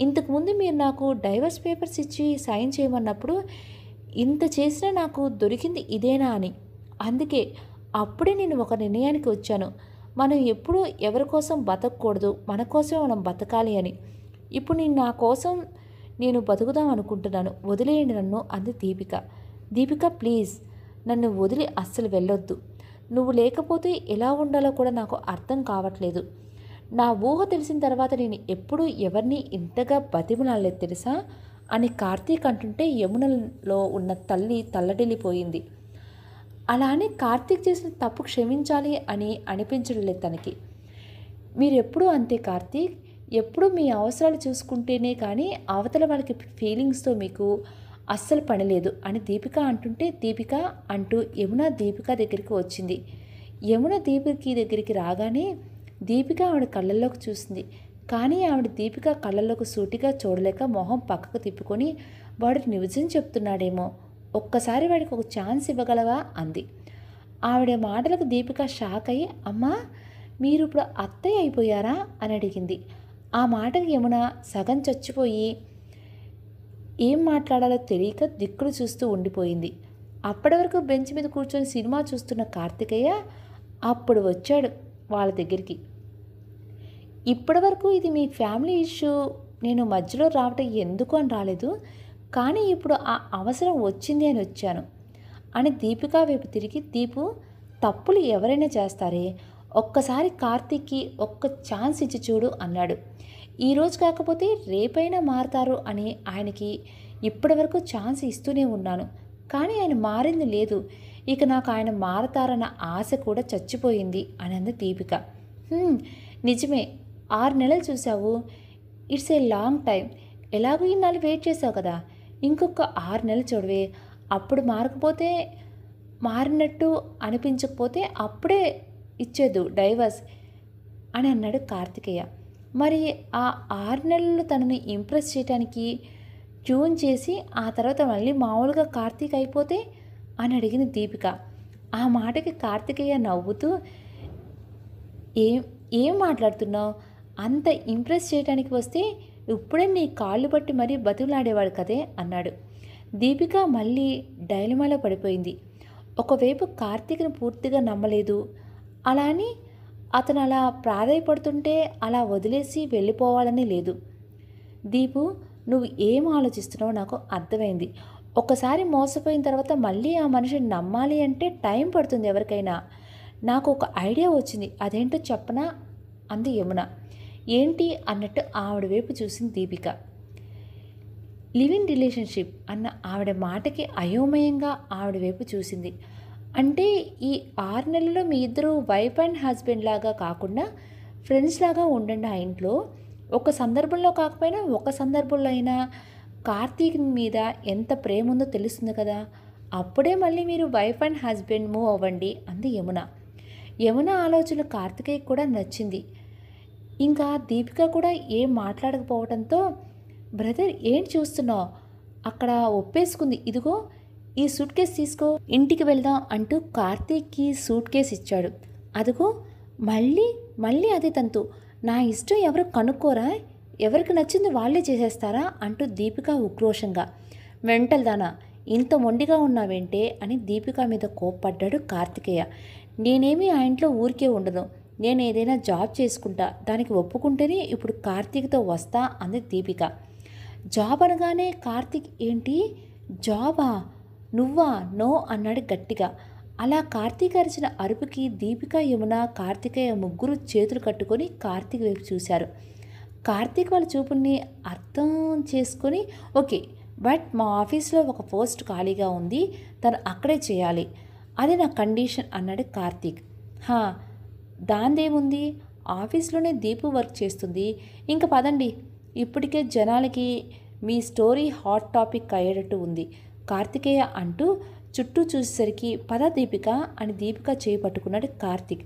ఇంతకుముందు మీరు నాకు డైవర్స్ పేపర్స్ ఇచ్చి సైన్ చేయమన్నప్పుడు ఇంత చేసినా నాకు దొరికింది ఇదేనా అని. అందుకే అప్పుడే నేను ఒక నిర్ణయానికి వచ్చాను, మనం ఎప్పుడూ ఎవరి కోసం బతకూడదు, మన కోసం మనం బతకాలి అని. ఇప్పుడు నా కోసం నేను బతుకుదాం అనుకుంటున్నాను, వదిలేయండి నన్ను అంది దీపిక. దీపిక, ప్లీజ్, నన్ను వదిలి అస్సలు వెళ్ళొద్దు. నువ్వు లేకపోతే ఎలా ఉండాలో కూడా నాకు అర్థం కావట్లేదు. నా ఊహ తెలిసిన తర్వాత నేను ఎప్పుడూ ఎవరిని ఇంతగా బతిమలాడలేదు తెలుసా అని కార్తీక్ అంటుంటే యమునలో ఉన్న తల్లి తల్లడిల్లిపోయింది. అలా అని కార్తీక్ చేసిన తప్పు క్షమించాలి అని అనిపించడం లేదు తనకి. మీరెప్పుడూ అంతే కార్తీక్, ఎప్పుడూ మీ అవసరాలు చూసుకుంటేనే కానీ అవతల వాళ్ళకి ఫీలింగ్స్తో మీకు అస్సలు పని లేదు అని దీపిక అంటుంటే, దీపిక అంటూ యమున దీపిక దగ్గరికి వచ్చింది. యమున దీపిక దగ్గరికి రాగానే దీపిక ఆవిడ కళ్ళల్లోకి చూసింది. కానీ ఆవిడ దీపిక కళ్ళల్లోకి సూటిగా చూడలేక మొహం పక్కకు తిప్పుకొని, వాడు నిజం చెప్తున్నాడేమో, ఒక్కసారి వాడికి ఒక ఛాన్స్ ఇవ్వగలవా అంది. ఆవిడ మాటలకు దీపిక షాక్ అయ్యి, అమ్మా, మీరు ఇప్పుడు అత్తయ్య అయిపోయారా అని అడిగింది. ఆ మాటకి యమున సగం చచ్చిపోయి ఏం మాట్లాడాలో తెలియక దిక్కులు చూస్తూ ఉండిపోయింది. అప్పటి వరకు బెంచ్ మీద కూర్చొని సినిమా చూస్తున్న కార్తికేయ అప్పుడు వచ్చాడు వాళ్ళ దగ్గరికి. ఇప్పటి వరకు ఇది మీ ఫ్యామిలీ ఇష్యూ, నేను మధ్యలో రావటం ఎందుకు అని రాలేదు, కానీ ఇప్పుడు ఆ అవసరం వచ్చింది అని వచ్చాను అని దీపిక వైపు తిరిగి, దీపు, తప్పులు ఎవరైనా చేస్తారే, ఒక్కసారి కార్తీక్కి ఒక్క ఛాన్స్ ఇచ్చి చూడు అన్నాడు. ఈరోజు కాకపోతే రేపైనా మారతారు అని ఆయనకి ఇప్పటివరకు ఛాన్స్ ఇస్తూనే ఉన్నాను, కానీ ఆయన మారింది లేదు. ఇక నాకు ఆయన మారతారన్న ఆశ కూడా చచ్చిపోయింది అని అంది దీపిక. నిజమే, 6 నెలలు చూసావు, ఇట్స్ ఏ లాంగ్ టైం. ఎలాగో ఇన్నాళ్ళు వెయిట్ చేసావు కదా, ఇంకొక 6 నెలలు చూడవే. అప్పుడు మారకపోతే, మారినట్టు అనిపించకపోతే అప్పుడే ఇచ్చేదు డైవర్స్ అని అన్నాడు కార్తికేయ. మరి ఆ 6 నెలలు తనని ఇంప్రెస్ చేయడానికి ట్యూన్ చేసి ఆ తర్వాత మళ్ళీ మామూలుగా కార్తీక్ అయిపోతే అని అడిగింది దీపిక. ఆ మాటకి కార్తికేయ నవ్వుతూ, ఏం ఏం మాట్లాడుతున్నావు, అంత ఇంప్రెస్ చేయడానికి వస్తే ఇప్పుడే నీ కాళ్ళు పట్టి మరీ బతులాడేవాడు కదే అన్నాడు. దీపిక మళ్ళీ డైలమాలో పడిపోయింది. ఒకవైపు కార్తీక్ని పూర్తిగా నమ్మలేదు, అలా అని అతను అలా ప్రాధాయపడుతుంటే అలా వదిలేసి వెళ్ళిపోవాలని లేదు. దీపు, నువ్వు ఏం ఆలోచిస్తున్నావో నాకు అర్థమైంది. ఒకసారి మోసపోయిన తర్వాత మళ్ళీ ఆ మనిషిని నమ్మాలి అంటే టైం పడుతుంది ఎవరికైనా. నాకు ఒక ఐడియా వచ్చింది, అదేంటో చెప్పనా అంది యమున. ఏంటి అన్నట్టు ఆవిడ వైపు చూసింది దీపిక. లివ్ ఇన్ రిలేషన్షిప్ అన్న ఆవిడ మాటకి అయోమయంగా ఆవిడ వైపు చూసింది. అంటే ఈ 6 నెలల్లో మీ ఇద్దరు వైఫ్ అండ్ హస్బెండ్ లాగా కాకుండా ఫ్రెండ్స్ లాగా ఉండండి ఆ ఇంట్లో. ఒక సందర్భంలో కాకపోయినా ఒక సందర్భంలో అయినా కార్తీక్ మీద ఎంత ప్రేమ ఉందో తెలుస్తుంది కదా, అప్పుడే మళ్ళీ మీరు వైఫ్ అండ్ హస్బెండ్ మూవ్ అవ్వండి అంది యమున. యమున ఆలోచన కార్తికేయ కూడా నచ్చింది. ఇంకా దీపిక కూడా ఏం మాట్లాడకపోవడంతో, బ్రదర్ ఏం చూస్తున్నావు, అక్కడ ఒప్పేసుకుంది, ఇదిగో ఈ సూట్ కేసు తీసుకో, ఇంటికి వెళ్దాం అంటూ కార్తీక్కి సూట్ కేసు ఇచ్చాడు. అదిగో మళ్ళీ మళ్ళీ అదే తంతు, నా ఇష్టం ఎవరు కనుక్కోరా, ఎవరికి నచ్చింది వాళ్ళే చేసేస్తారా అంటూ దీపిక ఉక్రోషంగా. మెంటల్ దానా, ఇంత మొండిగా ఉన్నావేంటే అని దీపిక మీద కోప్పడ్డాడు కార్తికేయ. నేనేమీ ఆ ఇంట్లో ఊరికే ఉండను, నేను ఏదైనా జాబ్ చేసుకుంటా, దానికి ఒప్పుకుంటేనే ఇప్పుడు కార్తీక్తో వస్తా అంది దీపిక. జాబ్ అనగానే కార్తీక్ ఏంటి జాబా, నువ్వా, నో అన్నాడు గట్టిగా. అలా కార్తీక్ అరిచిన అరుపుకి దీపిక, యమున, కార్తికేయ ముగ్గురు చేతులు కట్టుకొని కార్తీక్ వైపు చూశారు. కార్తీక్ వాళ్ళ చూపుల్ని అర్థం చేసుకొని, ఓకే బట్ మా ఆఫీస్లో ఒక పోస్ట్ ఖాళీగా ఉంది, తను అక్కడే చేయాలి, అది నా కండిషన్ అన్నాడు కార్తీక్. దాందేముంది, ఆఫీస్లోనే దీపు వర్క్ చేస్తుంది, ఇంక పదండి, ఇప్పటికే జనాలకి మీ స్టోరీ హాట్ టాపిక్ అయ్యేటట్టు ఉంది కార్తికేయ అంటూ చుట్టూ చూసేసరికి పద దీపిక అని దీపిక చేయి పట్టుకున్నాడు కార్తీక్.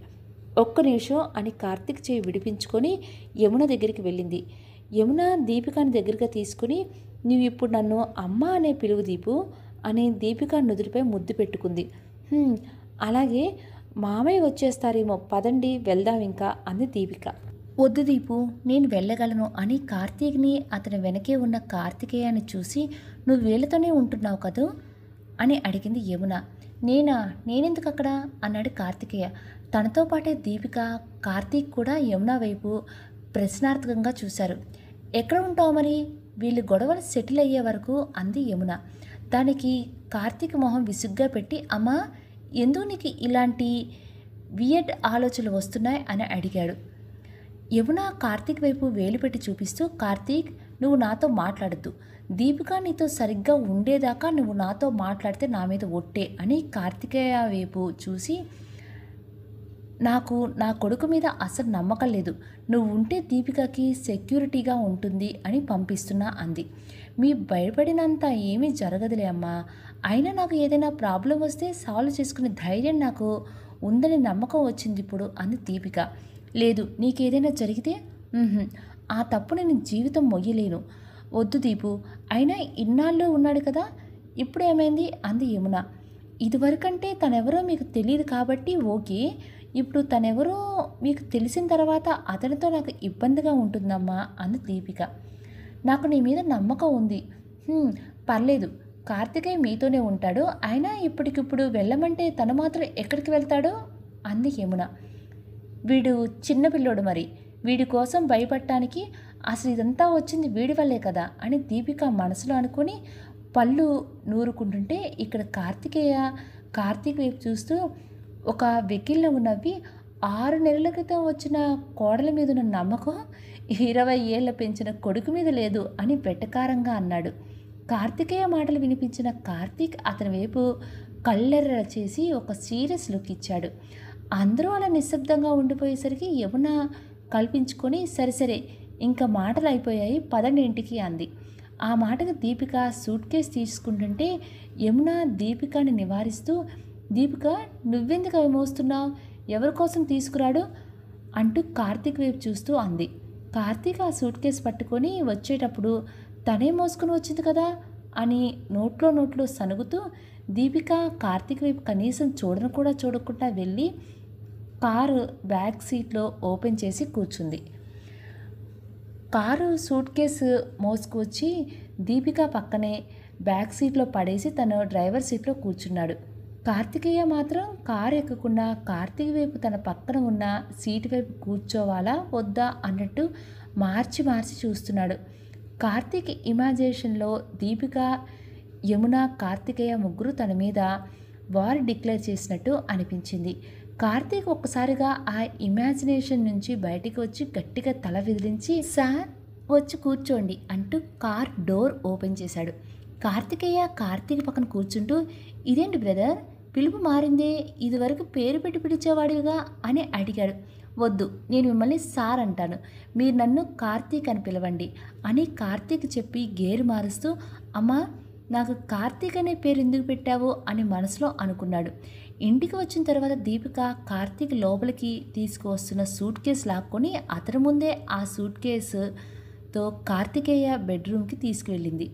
ఒక్క నిమిషం అని కార్తీక్ చేయి విడిపించుకొని యమున దగ్గరికి వెళ్ళింది. యమున దీపికని దగ్గరగా తీసుకుని, నీవు ఇప్పుడు నన్ను అమ్మ అనే పిలువు దీపు అని దీపిక నుదుటిపై ముద్దు పెట్టుకుంది. అలాగే, మామయ్య వచ్చేస్తారేమో, పదండి వెళ్దాం ఇంకా అంది దీపిక. వద్దు దీపు, నేను వెళ్ళగలను అని కార్తీక్ని అతని వెనకే ఉన్న కార్తికేయాన్ని చూసి, నువ్వు వీళ్ళతోనే ఉంటున్నావు కదూ అని అడిగింది యమున. నేనెందుకు అక్కడ అన్నాడు కార్తికేయ. తనతో పాటే దీపిక, కార్తీక్ కూడా యమున వైపు ప్రశ్నార్థకంగా చూశారు. ఎక్కడ ఉంటావు మరి, వీళ్ళు గొడవలు సెటిల్ అయ్యే వరకు అంది యమున. దానికి కార్తీక్ మొహం విసుగ్గా పెట్టి, అమ్మా ఎందుకు నీకు ఇలాంటి వియర్డ్ ఆలోచనలు వస్తున్నాయి అని అడిగాడు. యమున కార్తీక్ వైపు వేలు పెట్టి చూపిస్తూ, కార్తీక్ నువ్వు నాతో మాట్లాడద్దు, దీపిక నీతో సరిగ్గా ఉండేదాకా నువ్వు నాతో మాట్లాడితే నా మీద ఒట్టే అని కార్తికేయ వైపు చూసి, నాకు నా కొడుకు మీద అసలు నమ్మకం లేదు, నువ్వు ఉంటే దీపికకి సెక్యూరిటీగా ఉంటుంది అని పంపిస్తున్నా అంది. మీ భయపడినంత ఏమీ జరగదులే అమ్మా, అయినా నాకు ఏదైనా ప్రాబ్లం వస్తే సాల్వ్ చేసుకునే ధైర్యం నాకు ఉందని నమ్మకం వచ్చింది ఇప్పుడు అంది దీపిక. లేదు, నీకేదైనా జరిగితే ఆ తప్పు నేను జీవితం మొయ్యలేను. వద్దు దీపు, అయినా ఇన్నాళ్ళు ఉన్నాడు కదా, ఇప్పుడు ఏమైంది అంది యమున. ఇదివరకంటే తనెవరో మీకు తెలియదు కాబట్టి ఓకే, ఇప్పుడు తనెవరో మీకు తెలిసిన తర్వాత అతనితో నాకు ఇబ్బందిగా ఉంటుందమ్మా అంది దీపిక. నాకు నీ మీద నమ్మకం ఉంది. పర్లేదు, కార్తికేయ మీతోనే ఉంటాడు, అయినా ఇప్పటికిప్పుడు వెళ్ళమంటే తను మాత్రం ఎక్కడికి వెళ్తాడో అంది యమున. వీడు చిన్నపిల్లోడు, మరి వీడి కోసం భయపడటానికి అసలు ఇదంతా వచ్చింది వీడి వల్లే కదా అని దీపిక మనసులో అనుకుని పళ్ళు నూరుకుంటుంటే, ఇక్కడ కార్తిక్ వైపు చూస్తూ ఒక వెకిల్ నవ్వు నవ్వి, 6 నెలల క్రితం వచ్చిన కోడల మీదున్న నమ్మకం 20 ఏళ్ల పెంచిన కొడుకు మీద లేదు అని వెటకారంగా అన్నాడు. కార్తికేయ మాటలు వినిపించిన కార్తీక్ అతని వైపు కళ్ళెర్ర చేసి ఒక సీరియస్ లుక్ ఇచ్చాడు. అందరూ అలా నిశ్శబ్దంగా ఉండిపోయేసరికి యమున కల్పించుకొని సరే సరే ఇంకా మాటలు అయిపోయాయి పదండి ఇంటికి అంది. ఆ మాటకు దీపిక సూట్ కేస్ తీసుకుంటుంటే యమున దీపికని నివారిస్తూ, దీపిక నువ్వెందుకు అవి మోస్తున్నావు, ఎవరి కోసం తీసుకురాడు అంటూ కార్తీక్ వైపు చూస్తూ అంది. కార్తీక్ ఆ సూట్ కేస్ పట్టుకొని వచ్చేటప్పుడు తనే మోసుకుని వచ్చింది కదా అని నోట్లో సనుగుతూ దీపిక కార్తీక్ వైపు కనీసం చూడను కూడా చూడకుండా వెళ్ళి కారు బ్యాక్ సీట్లో ఓపెన్ చేసి కూర్చుంది. కారు సూట్ కేసు మోసుకొచ్చి దీపిక పక్కనే బ్యాక్ సీట్లో పడేసి తను డ్రైవర్ సీట్లో కూర్చున్నాడు. కార్తికేయ మాత్రం కారు ఎక్కకుండా కార్తీక్ వైపు తన పక్కన ఉన్న సీటు వైపు కూర్చోవాలా వద్దా అన్నట్టు మార్చి చూస్తున్నాడు. కార్తీక్ ఇమాజినేషన్లో దీపిక, యమున, కార్తికేయ ముగ్గురు తన మీద వార్ డిక్లేర్ చేసినట్టు అనిపించింది. కార్తీక్ ఒక్కసారిగా ఆ ఇమాజినేషన్ నుంచి బయటికి వచ్చి గట్టిగా తల విదిలించి, సార్ వచ్చి కూర్చోండి అంటూ కార్ డోర్ ఓపెన్ చేశాడు. కార్తికేయ కార్తీక్ పక్కన కూర్చుంటూ, ఇదేంటి బ్రదర్ పిలుపు మారిందే, ఇదివరకు పేరు పెట్టి పిలిచేవాడిగా అని అడిగాడు. వద్దు, నేను మిమ్మల్ని సార్ అంటాను, మీరు నన్ను కార్తీక్ అని పిలవండి అని కార్తీక్ చెప్పి గేరు మారుస్తూ, అమ్మా నాకు కార్తీక్ అనే పేరు ఎందుకు పెట్టావు అని మనసులో అనుకున్నాడు. ఇంటికి వచ్చిన తర్వాత దీపిక కార్తీక్ లోపలికి తీసుకువస్తున్న సూట్ కేసు లాక్కొని అతని ముందే ఆ సూట్ కేసుతో కార్తికేయ బెడ్రూమ్కి తీసుకువెళ్ళింది.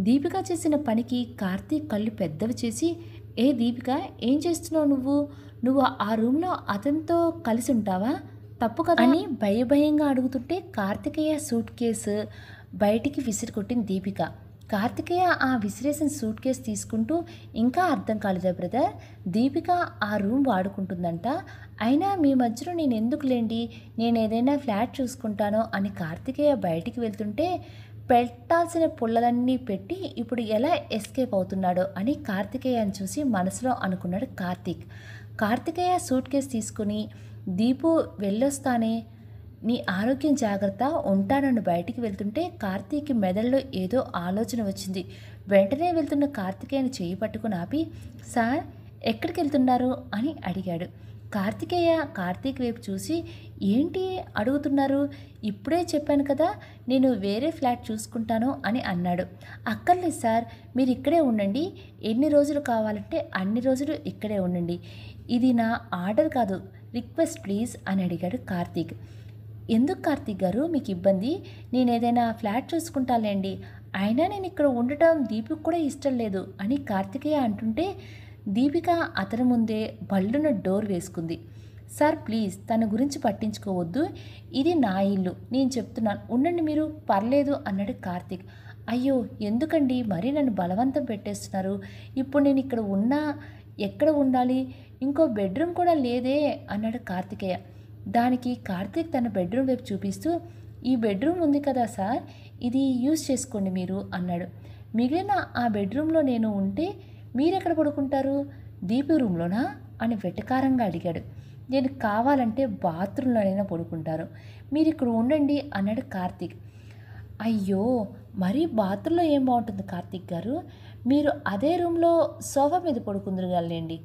దీపిక చేసిన పనికి కార్తీక్ కళ్ళు పెద్దవి చేసి, ఏ దీపిక ఏం చేస్తున్నావు నువ్వు ఆ రూమ్లో అతనితో కలిసి ఉంటావా, తప్పు కదా అని భయంగా అడుగుతుంటే కార్తికేయ సూట్ కేసు బయటికి విసిరికొట్టింది దీపిక. కార్తికేయ ఆ విసిరేసిన సూట్ కేసు తీసుకుంటూ, ఇంకా అర్థం కాలేదా బ్రదర్, దీపిక ఆ రూమ్ వాడుకుంటుందంట, అయినా మీ మధ్యలో నేను ఎందుకు లేండి, నేను ఏదైనా ఫ్లాట్ చూసుకుంటానో అని కార్తికేయ బయటికి వెళ్తుంటే పెట్టాల్సిన పుల్లలన్నీ పెట్టి ఇప్పుడు ఎలా ఎస్కేప్ అవుతున్నాడో అని కార్తికేయని చూసి మనసులో అనుకున్నాడు కార్తీక్. కార్తికేయ సూట్ కేసు తీసుకుని, దీపు వెళ్ళొస్తానే, నీ ఆరోగ్యం జాగ్రత్త, ఉంటానని బయటికి వెళ్తుంటే కార్తీక్ మెదడులో ఏదో ఆలోచన వచ్చింది. వెంటనే వెళ్తున్న కార్తికేయని చేయి పట్టుకుని ఆపి, సార్ ఎక్కడికి వెళ్తున్నారు అని అడిగాడు. కార్తికేయ కార్తీక్ వైపు చూసి, ఏంటి అడుగుతున్నారు, ఇప్పుడే చెప్పాను కదా నేను వేరే ఫ్లాట్ చూసుకుంటాను అని అన్నాడు. అక్కర్లేదు సార్, మీరు ఇక్కడే ఉండండి, ఎన్ని రోజులు కావాలంటే అన్ని రోజులు ఇక్కడే ఉండండి, ఇది నా ఆర్డర్ కాదు, రిక్వెస్ట్ ప్లీజ్ అని అడిగాడు కార్తీక్. ఎందుకు కార్తీక్ గారు మీకు ఇబ్బంది, నేను ఏదైనా ఫ్లాట్ చూసుకుంటాలేండి, అయినా నేను ఇక్కడ ఉండటం దీపికి కూడా ఇష్టం లేదు అని కార్తికేయ అంటుంటే దీపిక అతని ముందే బళ్ళున డోర్ వేసుకుంది. సార్ ప్లీజ్ తన గురించి పట్టించుకోవద్దు, ఇది నా ఇల్లు, నేను చెప్తున్నాను ఉండండి మీరు, పర్లేదు అన్నాడు కార్తీక్. అయ్యో ఎందుకండి మరీ నన్ను బలవంతం పెట్టేస్తున్నారు, ఇప్పుడు నేను ఇక్కడ ఉన్నా ఎక్కడ ఉండాలి, ఇంకో బెడ్రూమ్ కూడా లేదే అన్నాడు కార్తికేయ. దానికి కార్తీక్ తన బెడ్రూమ్ వైపు చూపిస్తూ, ఈ బెడ్రూమ్ ఉంది కదా సార్, ఇది యూజ్ చేసుకోండి మీరు అన్నాడు. మిగిలిన ఆ బెడ్రూమ్లో నేను ఉంటే మీరెక్కడ పడుకుంటారు, దీపు రూమ్లోనా అని వెటకారంగా అడిగాడు. నేను కావాలంటే బాత్రూంలోనైనా పడుకుంటాను, మీరు ఇక్కడ ఉండండి అన్నాడు కార్తీక్. అయ్యో మరీ బాత్రూంలో ఏం బాగుంటుంది కార్తీక్ గారు, మీరు అదే రూమ్లో సోఫా మీద పడుకుందరుగాలండి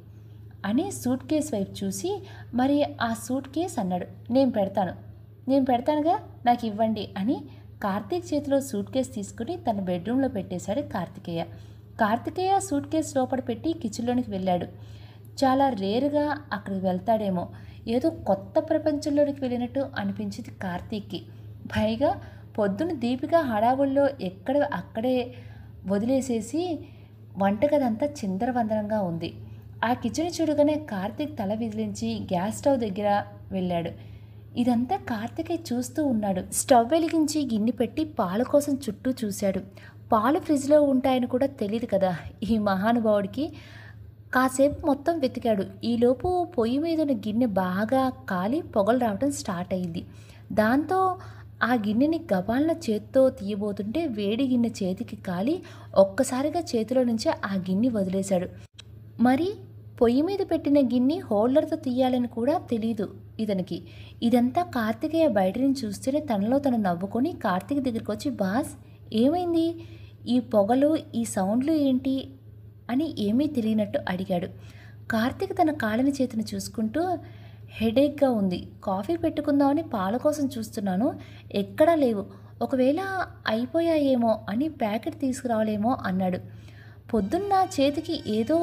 అని సూట్ కేస్ వైపు చూసి, మరి ఆ సూట్ కేస్ అన్నాడు. నేను పెడతానుగా, నాకు ఇవ్వండి అని కార్తీక్ చేతిలో సూట్ కేస్ తీసుకుని తన బెడ్రూమ్లో పెట్టేశాడు కార్తికేయ. కార్తికేయ సూట్ కేస్ లోపల పెట్టి కిచెన్లోనికి వెళ్ళాడు. చాలా రేరుగా అక్కడికి వెళ్తాడేమో, ఏదో కొత్త ప్రపంచంలోనికి వెళ్ళినట్టు అనిపించింది కార్తీక్కి. పైగా పొద్దున్న దీపిక హడావుల్లో అక్కడే వదిలేసేసి వంటగదంతా చిందరవందరంగా ఉంది. ఆ కిచెన్ చూడగానే కార్తీక్ తల విదిలించి గ్యాస్ స్టవ్ దగ్గర వెళ్ళాడు. ఇదంతా కార్తికేయ చూస్తూ ఉన్నాడు. స్టవ్ వెలిగించి గిన్నె పెట్టి పాల కోసం చుట్టూ చూశాడు. పాలు ఫ్రిడ్జ్లో ఉంటాయని కూడా తెలియదు కదా ఈ మహానుభావుడికి. కాసేపు మొత్తం వెతికాడు. ఈలోపు పొయ్యి మీద ఉన్న గిన్నె బాగా కాలి పొగలు రావడం స్టార్ట్ అయింది. దాంతో ఆ గిన్నెని గబాలన చేత్తో తీయబోతుంటే వేడి గిన్నె చేతికి కాలి ఒక్కసారిగా చేతిలో నుంచే ఆ గిన్నె వదిలేశాడు. మరి పొయ్యి మీద పెట్టిన గిన్నె హోల్డర్తో తీయాలని కూడా తెలీదు ఇతనికి. ఇదంతా కార్తికేయ బయట నుంచి చూస్తేనే తనలో తను నవ్వుకొని కార్తీక్ దగ్గరికి వచ్చి, బాస్ ఏమైంది, ఈ పొగలు ఈ సౌండ్లు ఏంటి అని ఏమీ తెలియనట్టు అడిగాడు. కార్తీక్ తన కాళ్ళని చేతిని చూసుకుంటూ, హెడేక్గా ఉంది, కాఫీ పెట్టుకుందామని పాల కోసం చూస్తున్నాను, ఎక్కడా లేవు, ఒకవేళ అయిపోయాయేమో అని ప్యాకెట్ తీసుకురావాలేమో అన్నాడు. పొద్దున్న చేతికి ఏదో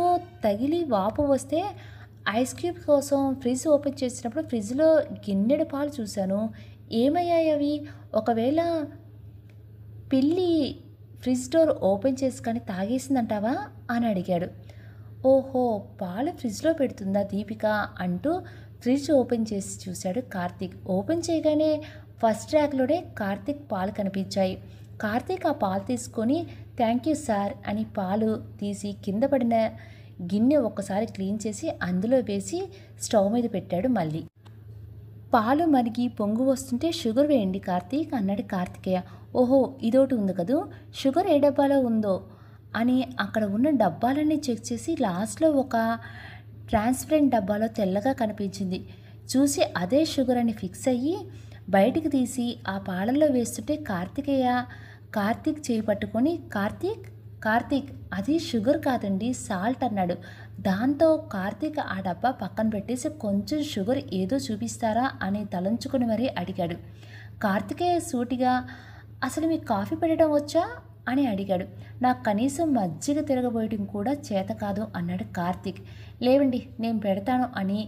తగిలి వాపు వస్తే ఐస్ క్యూబ్ కోసం ఫ్రిడ్జ్ ఓపెన్ చేసినప్పుడు ఫ్రిడ్జ్లో గిన్నెడు పాలు చూశాను, ఏమయ్యాయి అవి, ఒకవేళ పిల్లి ఫ్రిడ్జ్ డోర్ ఓపెన్ చేసి కానీ తాగేసిందంటావా అని అడిగాడు. ఓహో, పాలు ఫ్రిడ్జ్లో పెడుతుందా దీపిక అంటూ ఫ్రిడ్జ్ ఓపెన్ చేసి చూశాడు కార్తీక్. ఓపెన్ చేయగానే ఫస్ట్ ర్యాక్లోనే కార్తీక్ పాలు కనిపించాయి. కార్తీక్ ఆ పాలు తీసుకొని థ్యాంక్ యూ సార్ అని పాలు తీసి కింద పడిన గిన్నె ఒక్కసారి క్లీన్ చేసి అందులో వేసి స్టవ్ మీద పెట్టాడు. మళ్ళీ పాలు మరిగి పొంగు వస్తుంటే షుగర్ వేయండి కార్తీక్ అన్నాడు కార్తికేయ. ఓహో, ఇదోటి ఉంది కదూ, షుగర్ ఏ డబ్బాలో ఉందో అని అక్కడ ఉన్న డబ్బాలన్నీ చెక్ చేసి లాస్ట్లో ఒక ట్రాన్స్పరెంట్ డబ్బాలో తెల్లగా కనిపించింది. చూసి అదే షుగర్ అని ఫిక్స్ అయ్యి బయటికి తీసి ఆ పాలల్లో వేస్తుంటే కార్తీక్ చేయి పట్టుకొని కార్తీక్ అది షుగర్ కాదండి, సాల్ట్ అన్నాడు. దాంతో కార్తీక్ ఆ డబ్బా పక్కన పెట్టేసి కొంచెం షుగర్ ఏదో చూపిస్తారా అని తలంచుకుని మరీ అడిగాడు. కార్తికేయ సూటిగా, అసలు మీకు కాఫీ పెట్టడం వచ్చా అని అడిగాడు. నాకు కనీసం మజ్జిగ తిరగబోయటం కూడా చేత కాదు అన్నాడు కార్తీక్. లేవండి నేను పెడతాను అని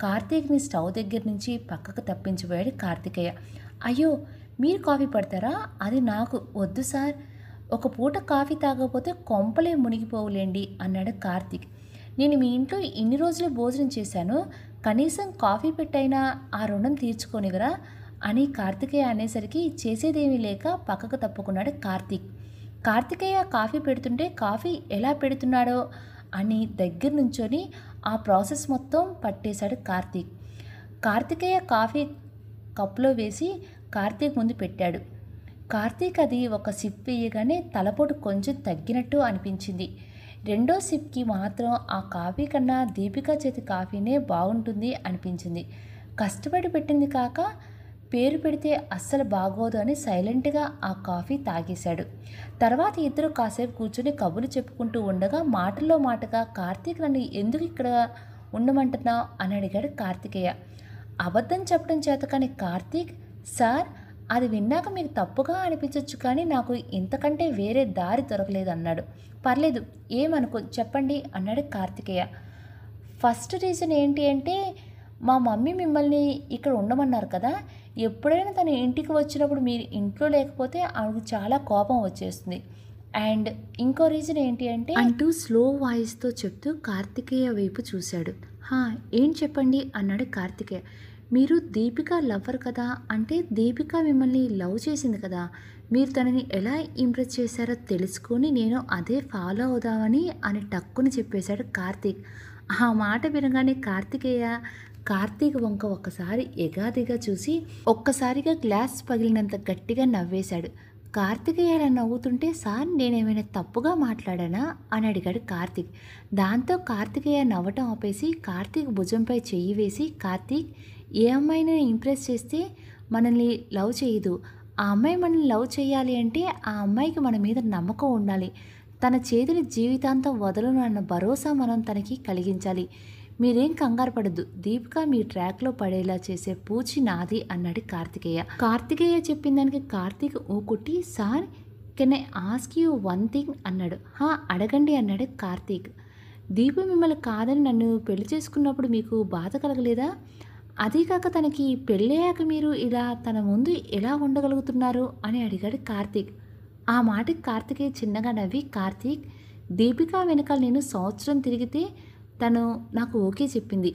కార్తీక్ని స్టవ్ దగ్గర నుంచి పక్కకు తప్పించిపోయాడు కార్తికేయ. అయ్యో, మీరు కాఫీ పడతారా, అది నాకు వద్దు సార్, ఒక పూట కాఫీ తాగకపోతే కొంపలే మునిగిపోవులేండి అన్నాడు కార్తీక్. నేను మీ ఇంట్లో ఇన్ని రోజులు భోజనం చేశాను, కనీసం కాఫీ పెట్టైనా ఆ రుణం తీర్చుకోనివరా అని కార్తికేయ అనేసరికి చేసేదేమీ లేక పక్కకు తప్పుకున్నాడు కార్తీక్. కార్తికేయ కాఫీ పెడుతుంటే కాఫీ ఎలా పెడుతున్నాడో అని దగ్గర నుంచొని ఆ ప్రాసెస్ మొత్తం పట్టేశాడు కార్తీక్. కార్తికేయ కాఫీ కప్లో వేసి కార్తీక్ ముందు పెట్టాడు. కార్తీక్ అది ఒక సిప్ వేయగానే తలపోటు కొంచెం తగ్గినట్టు అనిపించింది. రెండో సిప్కి మాత్రం ఆ కాఫీ కన్నా దీపిక చేతి కాఫీనే బాగుంటుంది అనిపించింది. కష్టపడి పెట్టింది కాక పేరు పెడితే అస్సలు బాగోదు అని సైలెంట్గా ఆ కాఫీ తాగేశాడు. తర్వాత ఇద్దరు కాసేపు కూర్చొని కబుర్లు చెప్పుకుంటూ ఉండగా మాటల్లో మాటగా కార్తీక్ నన్ను ఎందుకు ఇక్కడ ఉండమంటున్నావు అని అడిగాడు కార్తికేయ. అబద్ధం చెప్పడం చేత కానీ కార్తీక్, సార్ అది విన్నాక మీకు తప్పుగా అనిపించవచ్చు కానీ నాకు ఇంతకంటే వేరే దారి దొరకలేదు అన్నాడు. పర్లేదు ఏమనుకో చెప్పండి అన్నాడు కార్తికేయ. ఫస్ట్ రీజన్ ఏంటి అంటే మా మమ్మీ మిమ్మల్ని ఇక్కడ ఉండమన్నారు కదా, ఎప్పుడైనా తన ఇంటికి వచ్చినప్పుడు మీరు ఇంట్లో లేకపోతే ఆమెకు చాలా కోపం వచ్చేస్తుంది. అండ్ ఇంకో రీజన్ ఏంటి అంటే అంటూ స్లో వాయిస్తో చెప్తూ కార్తికేయ వైపు చూశాడు. ఏం చెప్పండి అన్నాడు కార్తికేయ. మీరు దీపిక లవ్వర్ కదా, అంటే దీపిక మిమ్మల్ని లవ్ చేసింది కదా, మీరు తనని ఎలా ఇంప్రెస్ చేశారో తెలుసుకొని నేను అదే ఫాలో అవుదామని అని టక్కుని చెప్పేశాడు కార్తీక్. ఆ మాట వినగానే కార్తీక్ వంక ఒక్కసారి ఎగాదిగా చూసి ఒక్కసారిగా గ్లాస్ పగిలినంత గట్టిగా నవ్వేశాడు. కార్తికేయ అలా నవ్వుతుంటే, సార్ నేనేమైనా తప్పుగా మాట్లాడానా అని అడిగాడు కార్తీక్. దాంతో కార్తికేయ నవ్వటం ఆపేసి కార్తీక్ భుజంపై చెయ్యి వేసి, కార్తీక్ ఏ అమ్మాయిని ఇంప్రెస్ చేస్తే మనల్ని లవ్ చేయదు, ఆ అమ్మాయి మనల్ని లవ్ చేయాలి అంటే ఆ అమ్మాయికి మన మీద నమ్మకం ఉండాలి, తన చేతులు జీవితాంతం వదలను అన్న భరోసా మనం తనకి కలిగించాలి, మీరేం కంగారు పడద్దు, దీపిక మీ ట్రాక్లో పడేలా చేసే పూచి నాది అన్నాడు కార్తికేయ చెప్పిన దానికి కార్తీక్ ఊకుట్టి, sir can I ask you one thing అన్నాడు. అడగండి అన్నాడు కార్తీక్. దీపు మిమ్మల్ని కాదని నన్ను పెళ్లి చేసుకున్నప్పుడు మీకు బాధ కలగలేదా, అదీకాక తనకి పెళ్ళయ్యాక మీరు ఇలా తన ముందు ఎలా ఉండగలుగుతున్నారు అని అడిగాడు కార్తీక్. ఆ మాటకి కార్తికేయ చిన్నగా నవ్వి, కార్తీక్ దీపిక వెనకాల నేను సంవత్సరం తిరిగితే తను నాకు ఓకే చెప్పింది,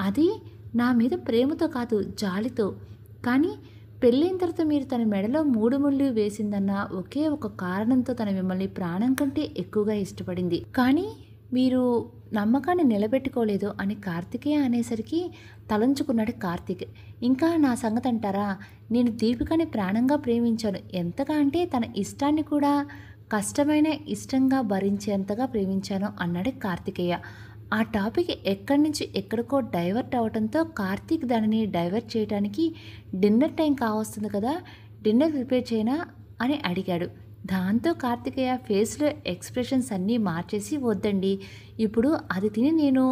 అది నా మీద ప్రేమతో కాదు జాలితో, కానీ పెళ్ళైన తర్వాత మీరు తన మెడలో 3 ముళ్ళు వేసిందన్న ఒకే ఒక కారణంతో తన మిమ్మల్ని ప్రాణం కంటే ఎక్కువగా ఇష్టపడింది, కానీ మీరు నమ్మకాన్ని నిలబెట్టుకోలేదు అని కార్తికేయ అనేసరికి తలంచుకున్నాడు కార్తీక్. ఇంకా నా సంగతి అంటారా, నేను దీపికని ప్రాణంగా ప్రేమించాను, ఎంతగా అంటే తన ఇష్టాన్ని కూడా కష్టమైన ఇష్టంగా భరించేంతగా ప్రేమించాను అన్నాడు కార్తికేయ. ఆ టాపిక్ ఎక్కడి నుంచి ఎక్కడికో డైవర్ట్ అవ్వడంతో కార్తీక్ దానిని డైవర్ట్ చేయడానికి డిన్నర్ టైం కావస్తుంది కదా, డిన్నర్ ప్రిపేర్ చేయనా అని అడిగాడు. దాంతో కార్తికేయ ఫేస్లో ఎక్స్ప్రెషన్స్ అన్నీ మార్చేసి, వద్దండి, ఇప్పుడు అది తిని నేను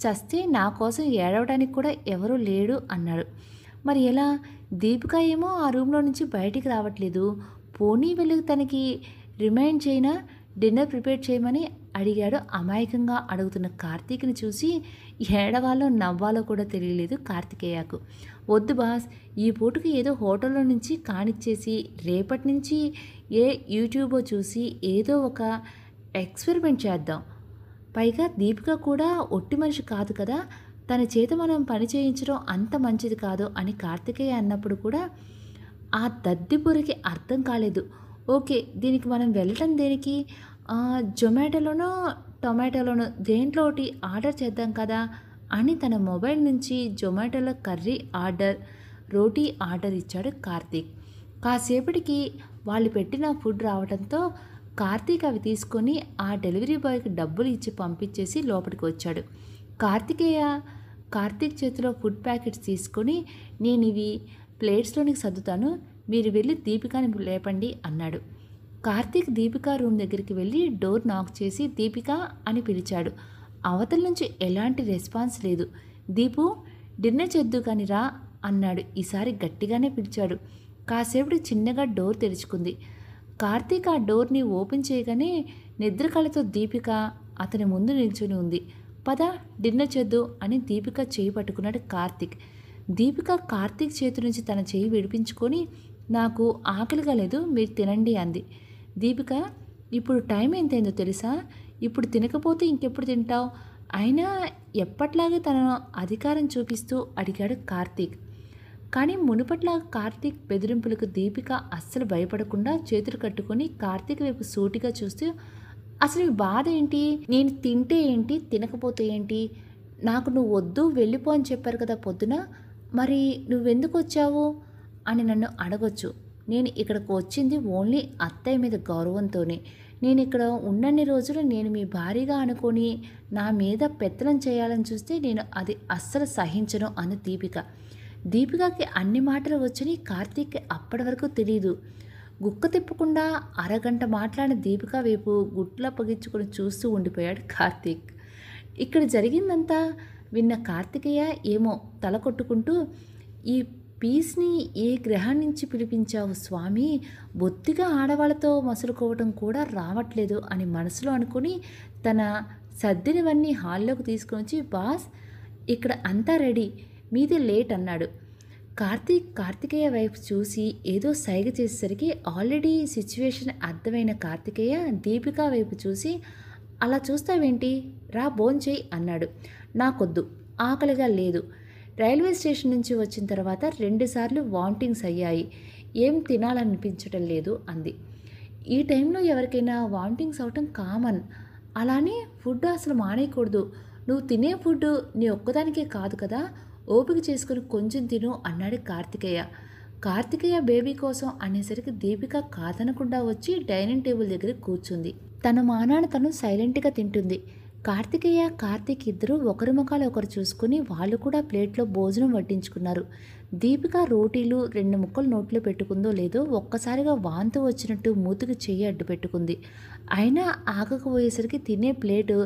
చస్తే నా కోసం ఏడవడానికి కూడా ఎవరూ లేడు అన్నాడు. మరి ఎలా? దీపిక ఏమో ఆ రూమ్లో నుంచి బయటికి రావట్లేదు. పోనీ వెళ్ళి తనకి రిమైండ్ చేయనా, డిన్నర్ ప్రిపేర్ చేయమని అడిగాడు. అమాయకంగా అడుగుతున్న కార్తీక్ని చూసి ఏడవాలో నవ్వాలో కూడా తెలియలేదు కార్తికేయకు. వద్దు బాస్, ఈ పూటకి ఏదో హోటల్లో నుంచి కానిచ్చేసి రేపటి నుంచి ఏ యూట్యూబో చూసి ఏదో ఒక ఎక్స్పెరిమెంట్ చేద్దాం. పైగా దీపిక కూడా ఒట్టి మనిషి కాదు కదా, తన చేత మనం పని చేయించడం అంత మంచిది కాదు అని కార్తికేయ అన్నప్పుడు కూడా ఆ దద్దిపురికి అర్థం కాలేదు. ఓకే, దీనికి మనం వెళ్ళటం దేనికి, జొమాటోలోనో టొమాటోలోనో దేంట్లో ఒకటి ఆర్డర్ చేద్దాం కదా అని తన మొబైల్ నుంచి జొమాటోలో కర్రీ ఆర్డర్, రోటీ ఆర్డర్ ఇచ్చాడు కార్తీక్. కాసేపటికి వాళ్ళు పెట్టిన ఫుడ్ రావడంతో కార్తీక్ అవి తీసుకొని ఆ డెలివరీ బాయ్కి డబ్బులు ఇచ్చి పంపించేసి లోపలికి వచ్చాడు. కార్తీక్ చేతిలో ఫుడ్ ప్యాకెట్స్ తీసుకొని, నేను ఇవి ప్లేట్స్లోనికి సర్దుతాను, మీరు వెళ్ళి దీపికాని లేపండి అన్నాడు. కార్తీక్ దీపిక రూమ్ దగ్గరికి వెళ్ళి డోర్ నాక్ చేసి దీపిక అని పిలిచాడు. అవతల నుంచి ఎలాంటి రెస్పాన్స్ లేదు. దీపు, డిన్నర్ చేద్దు కానీ రా అన్నాడు. ఈసారి గట్టిగానే పిలిచాడు. కాసేపటి చిన్నగా డోర్ తెరుచుకుంది. కార్తీక్ ఆ డోర్ని ఓపెన్ చేయగానే నిద్ర కళతో దీపిక అతని ముందు నిల్చుని ఉంది. పద, డిన్నర్ చేద్దు అని దీపిక చేయి పట్టుకున్నాడు కార్తీక్. దీపిక కార్తీక్ చేతి నుంచి తన చేయి విడిపించుకొని, నాకు ఆకలిగా లేదు, మీరు తినండి అంది. దీపిక, ఇప్పుడు టైం ఎంతైందో తెలుసా, ఇప్పుడు తినకపోతే ఇంకెప్పుడు తింటావు, అయినా ఎప్పట్లాగే తన అధికారం చూపిస్తూ అడిగాడు కార్తీక్. కానీ మునుపట్లాగా కార్తీక్ బెదిరింపులకు దీపిక అస్సలు భయపడకుండా చేతులు కట్టుకొని కార్తీక్ వైపు సూటిగా చూస్తూ, అసలు మీ బాధ ఏంటి, నేను తింటే ఏంటి తినకపోతే ఏంటి, నాకు నువ్వు వద్దు వెళ్ళిపో అని చెప్పారు కదా పొద్దున, మరి నువ్వెందుకు వచ్చావు అని నన్ను అడగొచ్చు. నేను ఇక్కడికి వచ్చింది ఓన్లీ అత్తయ్య మీద గౌరవంతోనే. నేను ఇక్కడ ఉన్నన్ని రోజులు నేను మీ భార్యగా అనుకొని నా మీద పెత్తనం చేయాలని చూస్తే నేను అది అస్సలు సహించను అని దీపికకి అన్ని మాటలు వచ్చని కార్తీక్కి అప్పటి వరకు తెలియదు. గుక్క తిప్పకుండా అరగంట మాట్లాడిన దీపిక వైపు గుట్ల పగించుకొని చూస్తూ ఉండిపోయాడు కార్తీక్. ఇక్కడ జరిగిందంతా విన్న కార్తికేయ ఏమో తల కొట్టుకుంటూ, ఈ పీస్ని ఏ గ్రహం నుంచి పిలిపించావు స్వామి, బొత్తిగా ఆడవాళ్ళతో మసులుకోవటం కూడా రావట్లేదు అని మనసులో అనుకుని తన సర్దినవన్నీ హాల్లోకి తీసుకొని వచ్చి, బాస్ ఇక్కడ అంతా రెడీ, మీది లేట్ అన్నాడు. కార్తికేయ వైపు చూసి ఏదో సైగ చేసేసరికి ఆల్రెడీ సిచ్యువేషన్ అర్థమైన కార్తికేయ దీపిక వైపు చూసి, అలా చూస్తావేంటి, రా భోంచేయి అన్నాడు. నాకొద్దు, ఆకలిగా లేదు, రైల్వే స్టేషన్ నుంచి వచ్చిన తర్వాత 2 సార్లు వామిటింగ్స్ అయ్యాయి, ఏం తినాలనిపించటం లేదు అంది. ఈ టైంలో ఎవరికైనా వామిటింగ్స్ అవటం కామన్, అలానే ఫుడ్ అసలు మానేయకూడదు, నువ్వు తినే ఫుడ్ నీ ఒక్కదానికే కాదు కదా, ఓపిక చేసుకుని కొంచెం తిను అన్నాడు కార్తికేయ బేబీ కోసం అనేసరికి దీపిక కాదనకుండా వచ్చి డైనింగ్ టేబుల్ దగ్గర కూర్చుంది. తన మానాన తను సైలెంట్గా తింటుంది. కార్తిక్ ఇద్దరు ఒకరి ముఖాలు ఒకరు చూసుకుని వాళ్ళు కూడా ప్లేట్లో భోజనం వడ్డించుకున్నారు. దీపిక రోటీలు 2 ముక్కలు నోట్లో పెట్టుకుందో లేదో ఒక్కసారిగా వాంతు వచ్చినట్టు మూతికి చెయ్యి అడ్డు పెట్టుకుంది. అయినా ఆగకపోయేసరికి తినే ప్లేటు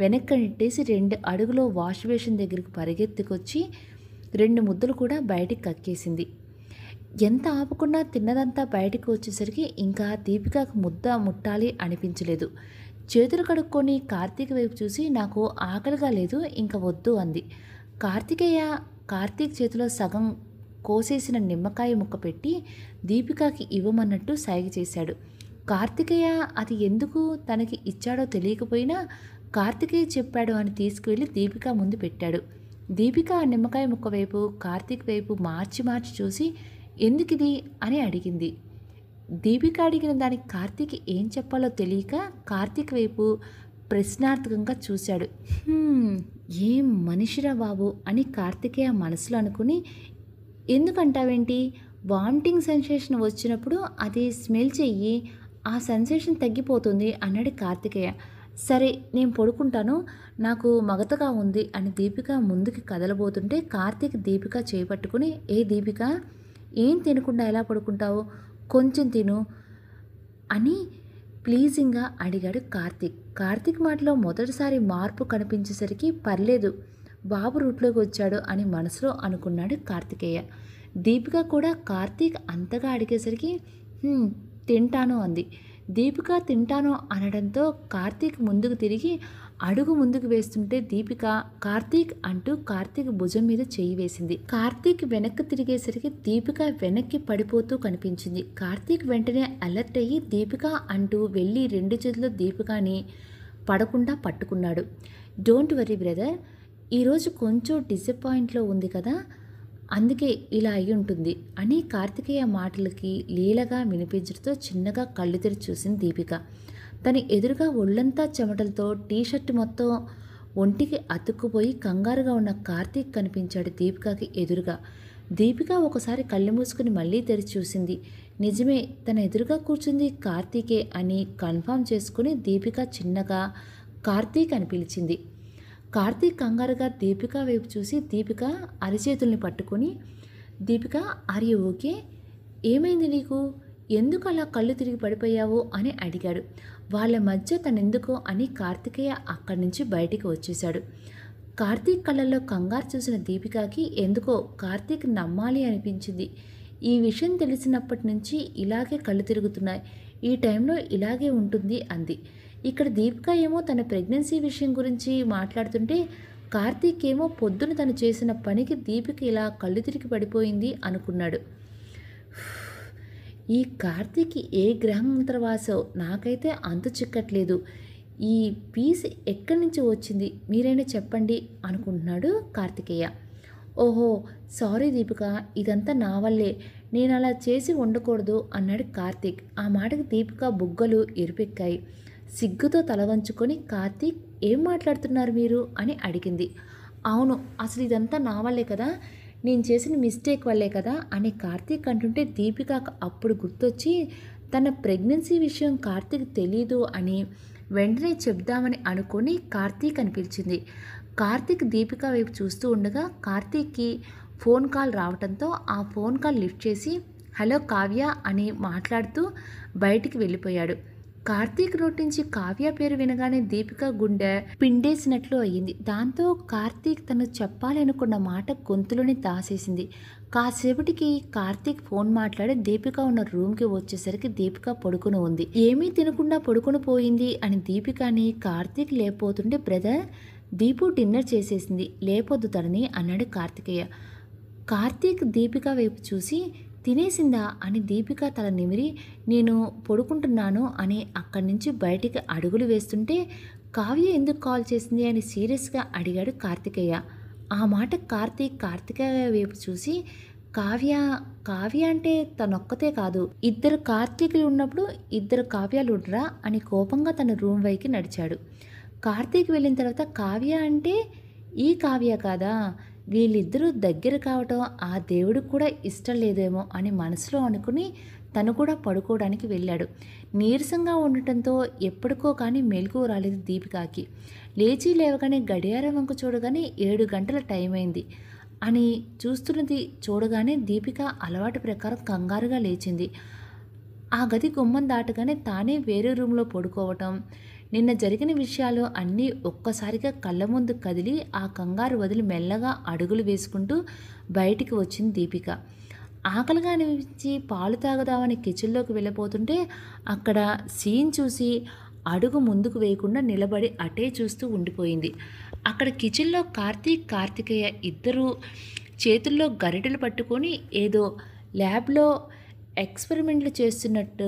వెనక్కి నెట్టేసి 2 అడుగులో వాష్ బేసిన్ దగ్గరికి పరిగెత్తుకొచ్చి 2 ముద్దలు కూడా బయటికి కక్కేసింది. ఎంత ఆపుకున్నా తిన్నదంతా బయటికి వచ్చేసరికి ఇంకా దీపికకు ముద్ద ముట్టాలి అనిపించలేదు. చేతులు కడుక్కొని కార్తీక్ వైపు చూసి, నాకు ఆకలిగా లేదు, ఇంకా వద్దు అంది. కార్తీక్ చేతిలో సగం కోసేసిన నిమ్మకాయ ముక్క పెట్టి దీపికకి ఇవ్వమన్నట్టు సైగ చేశాడు. కార్తికేయ అది ఎందుకు తనకి ఇచ్చాడో తెలియకపోయినా కార్తికేయ చెప్పాడు అని తీసుకువెళ్ళి దీపిక ముందు పెట్టాడు. దీపిక ఆ నిమ్మకాయ ముక్క వైపు కార్తీక్ వైపు మార్చి చూసి, ఎందుకిది అని అడిగింది. దీపిక అడిగిన దానికి కార్తీక్ ఏం చెప్పాలో తెలియక కార్తీక్ వైపు ప్రశ్నార్థకంగా చూశాడు. ఏం మనిషిరా బాబు అని కార్తికేయ మనసులో అనుకుని, ఎందుకంటావేంటి, వామిటింగ్ సెన్సేషన్ వచ్చినప్పుడు అది స్మెల్ చెయ్యి, ఆ సెన్సేషన్ తగ్గిపోతుంది అన్నాడు కార్తికేయ. సరే నేను పడుకుంటాను, నాకు మగతగా ఉంది అని దీపిక ముందుకి కదలబోతుంటే కార్తీక్ దీపిక చేపట్టుకుని, ఏ దీపిక, ఏం తినకుండా ఎలా పడుకుంటావు, కొంచెం తిను అని ప్లీజింగ్గా అడిగాడు కార్తీక్. కార్తీక్ మాటలో మొదటిసారి మార్పు కనిపించేసరికి పర్లేదు, బాబు రూట్లోకి వచ్చాడు అని మనసులో అనుకున్నాడు కార్తికేయ. దీపిక కూడా కార్తీక్ అంతగా అడిగేసరికి తింటాను అంది. దీపిక తింటాను అనడంతో కార్తీక్ ముందుకు తిరిగి అడుగు ముందుకు వేస్తుంటే దీపిక కార్తీక్ అంటూ కార్తీక్ భుజం మీద చేయి వేసింది. కార్తీక్ వెనక్కి తిరిగేసరికి దీపిక వెనక్కి పడిపోతూ కనిపించింది. కార్తీక్ వెంటనే అలర్ట్ అయ్యి దీపిక అంటూ వెళ్ళి 2 చేతుల్లో దీపికని పడకుండా పట్టుకున్నాడు. డోంట్ వరీ బ్రదర్, ఈరోజు కొంచెం డిసప్పాయింట్లో ఉంది కదా, అందుకే ఇలా అయి ఉంటుంది అని కార్తికేయ మాటలకి లీలగా వినిపించడంతో చిన్నగా కళ్ళు తెరిచి చూసింది దీపిక. తన ఎదురుగా ఒళ్ళంతా చెమటలతో టీషర్ట్ మొత్తం ఒంటికి అతుక్కుపోయి కంగారుగా ఉన్న కార్తీక్ కనిపించాడు దీపికకి ఎదురుగా. దీపిక ఒకసారి కళ్ళు మూసుకుని మళ్ళీ తెరిచి చూసింది. నిజమే, తన ఎదురుగా కూర్చుంది కార్తీకే అని కన్ఫర్మ్ చేసుకుని దీపిక చిన్నగా కార్తీక్ అని పిలిచింది. కార్తీక్ కంగారుగా దీపిక వైపు చూసి దీపిక అరిచేతుల్ని పట్టుకొని, దీపిక ఆర్ యు ఓకే, ఏమైంది నీకు, ఎందుకు అలా కళ్ళు తిరిగి పడిపోయావు అని అడిగాడు. వాళ్ళ మధ్య తనెందుకో అని కార్తికేయ అక్కడి నుంచి బయటికి వచ్చేశాడు. కార్తీక్ కళ్ళల్లో కంగారు చూసిన దీపికకి ఎందుకో కార్తీక్ నమ్మాలి అనిపించింది. ఈ విషయం తెలిసినప్పటి నుంచి ఇలాగే కళ్ళు తిరుగుతున్నాయి, ఈ టైంలో ఇలాగే ఉంటుంది అంది. ఇక్కడ దీపిక ఏమో తన ప్రెగ్నెన్సీ విషయం గురించి మాట్లాడుతుంటే కార్తీక్ ఏమో పొద్దున తను చేసిన పనికి దీపిక ఇలా కళ్ళు తిరిగి పడిపోయింది అనుకున్నాడు. ఈ కార్తీక్ ఏ గ్రహాంతరవాసో నాకైతే అంతు చిక్కట్లేదు, ఈ పీస్ ఎక్కడి నుంచి వచ్చింది మీరైనా చెప్పండి అనుకుంటున్నాడు కార్తికేయ. ఓహో సారీ దీపిక, ఇదంతా నా వల్లే, నేను అలా చేసి ఉండకూడదు అన్నాడు కార్తీక్. ఆ మాటకి దీపిక బుగ్గలు ఎరుపెక్కాయి. సిగ్గుతో తల వంచుకొని కార్తీక్ ఏం మాట్లాడుతున్నారు మీరు అని అడిగింది. అవును, అసలు ఇదంతా నా వల్లే కదా, నేను చేసిన మిస్టేక్ వల్లే కదా అని కార్తీక్ అంటుంటే దీపిక అప్పుడు గుర్తొచ్చి తన ప్రెగ్నెన్సీ విషయం కార్తీక్ తెలీదు అని వెంటనే చెప్దామని అనుకొని కార్తీక్ అని పిలిచింది. కార్తీక్ దీపిక వైపు చూస్తూ ఉండగా కార్తీక్కి ఫోన్ కాల్ రావడంతో ఆ ఫోన్ కాల్ లిఫ్ట్ చేసి హలో కావ్య అని మాట్లాడుతూ బయటికి వెళ్ళిపోయాడు. కార్తీక్ నోటి నుంచి కావ్య పేరు వినగానే దీపిక గుండె పిండేసినట్లు అయ్యింది. దాంతో కార్తీక్ తను చెప్పాలనుకున్న మాట గొంతులోని దాసేసింది. కాసేపటికి కార్తీక్ ఫోన్ మాట్లాడి దీపిక ఉన్న రూమ్కి వచ్చేసరికి దీపిక పడుకుని ఉంది. ఏమీ తినకుండా పడుకుని పోయింది అని దీపికని కార్తీక్ లేకపోతుంటే బ్రదర్, దీపు డిన్నర్ చేసేసింది, లేపొద్దు తనని అన్నాడు కార్తికేయ. కార్తీక్ దీపిక వైపు చూసి తినేసిందా అని దీపిక తల నిమిరి నేను పడుకుంటున్నాను అని అక్కడి నుంచి బయటికి అడుగులు వేస్తుంటే కావ్య ఎందుకు కాల్ చేసింది అని సీరియస్గా అడిగాడు కార్తికేయ. ఆ మాట కార్తికేయ వైపు చూసి కావ్య అంటే తనొక్కతే కాదు, 2 కార్తీకులు ఉన్నప్పుడు 2 కావ్యాలు ఉండరా అని కోపంగా తన రూమ్ వైకి నడిచాడు. కార్తీక్ వెళ్ళిన తర్వాత కావ్య అంటే ఈ కావ్య కాదా, వీళ్ళిద్దరూ దగ్గర కావటం ఆ దేవుడికి కూడా ఇష్టం లేదేమో అని మనసులో అనుకుని తను కూడా పడుకోవడానికి వెళ్ళాడు. నీరసంగా ఉండటంతో ఎప్పటికో కానీ మెలకువ రాలేదు దీపికకి. లేచి లేవగానే గడియారం వంక చూడగానే 7 గంటల టైం అయింది అని చూడగానే దీపిక అలవాటు ప్రకారం కంగారుగా లేచింది. ఆ గది గుమ్మం దాటగానే తానే వేరే రూమ్లో పడుకోవటం, నిన్న జరిగిన విషయాలు అన్నీ ఒక్కసారిగా కళ్ళ ముందు కదిలి ఆ కంగారు వదిలి మెల్లగా అడుగులు వేసుకుంటూ బయటికి వచ్చింది దీపిక. ఆకలిగా అనిపించి పాలు తాగదామని కిచెన్లోకి వెళ్ళిపోతుంటే అక్కడ సీన్ చూసి అడుగు ముందుకు వేయకుండా నిలబడి అటే చూస్తూ ఉండిపోయింది. అక్కడ కిచెన్లో కార్తికేయ ఇద్దరు చేతుల్లో గరిటెలు పట్టుకొని ఏదో ల్యాబ్లో ఎక్స్పెరిమెంట్లు చేస్తున్నట్టు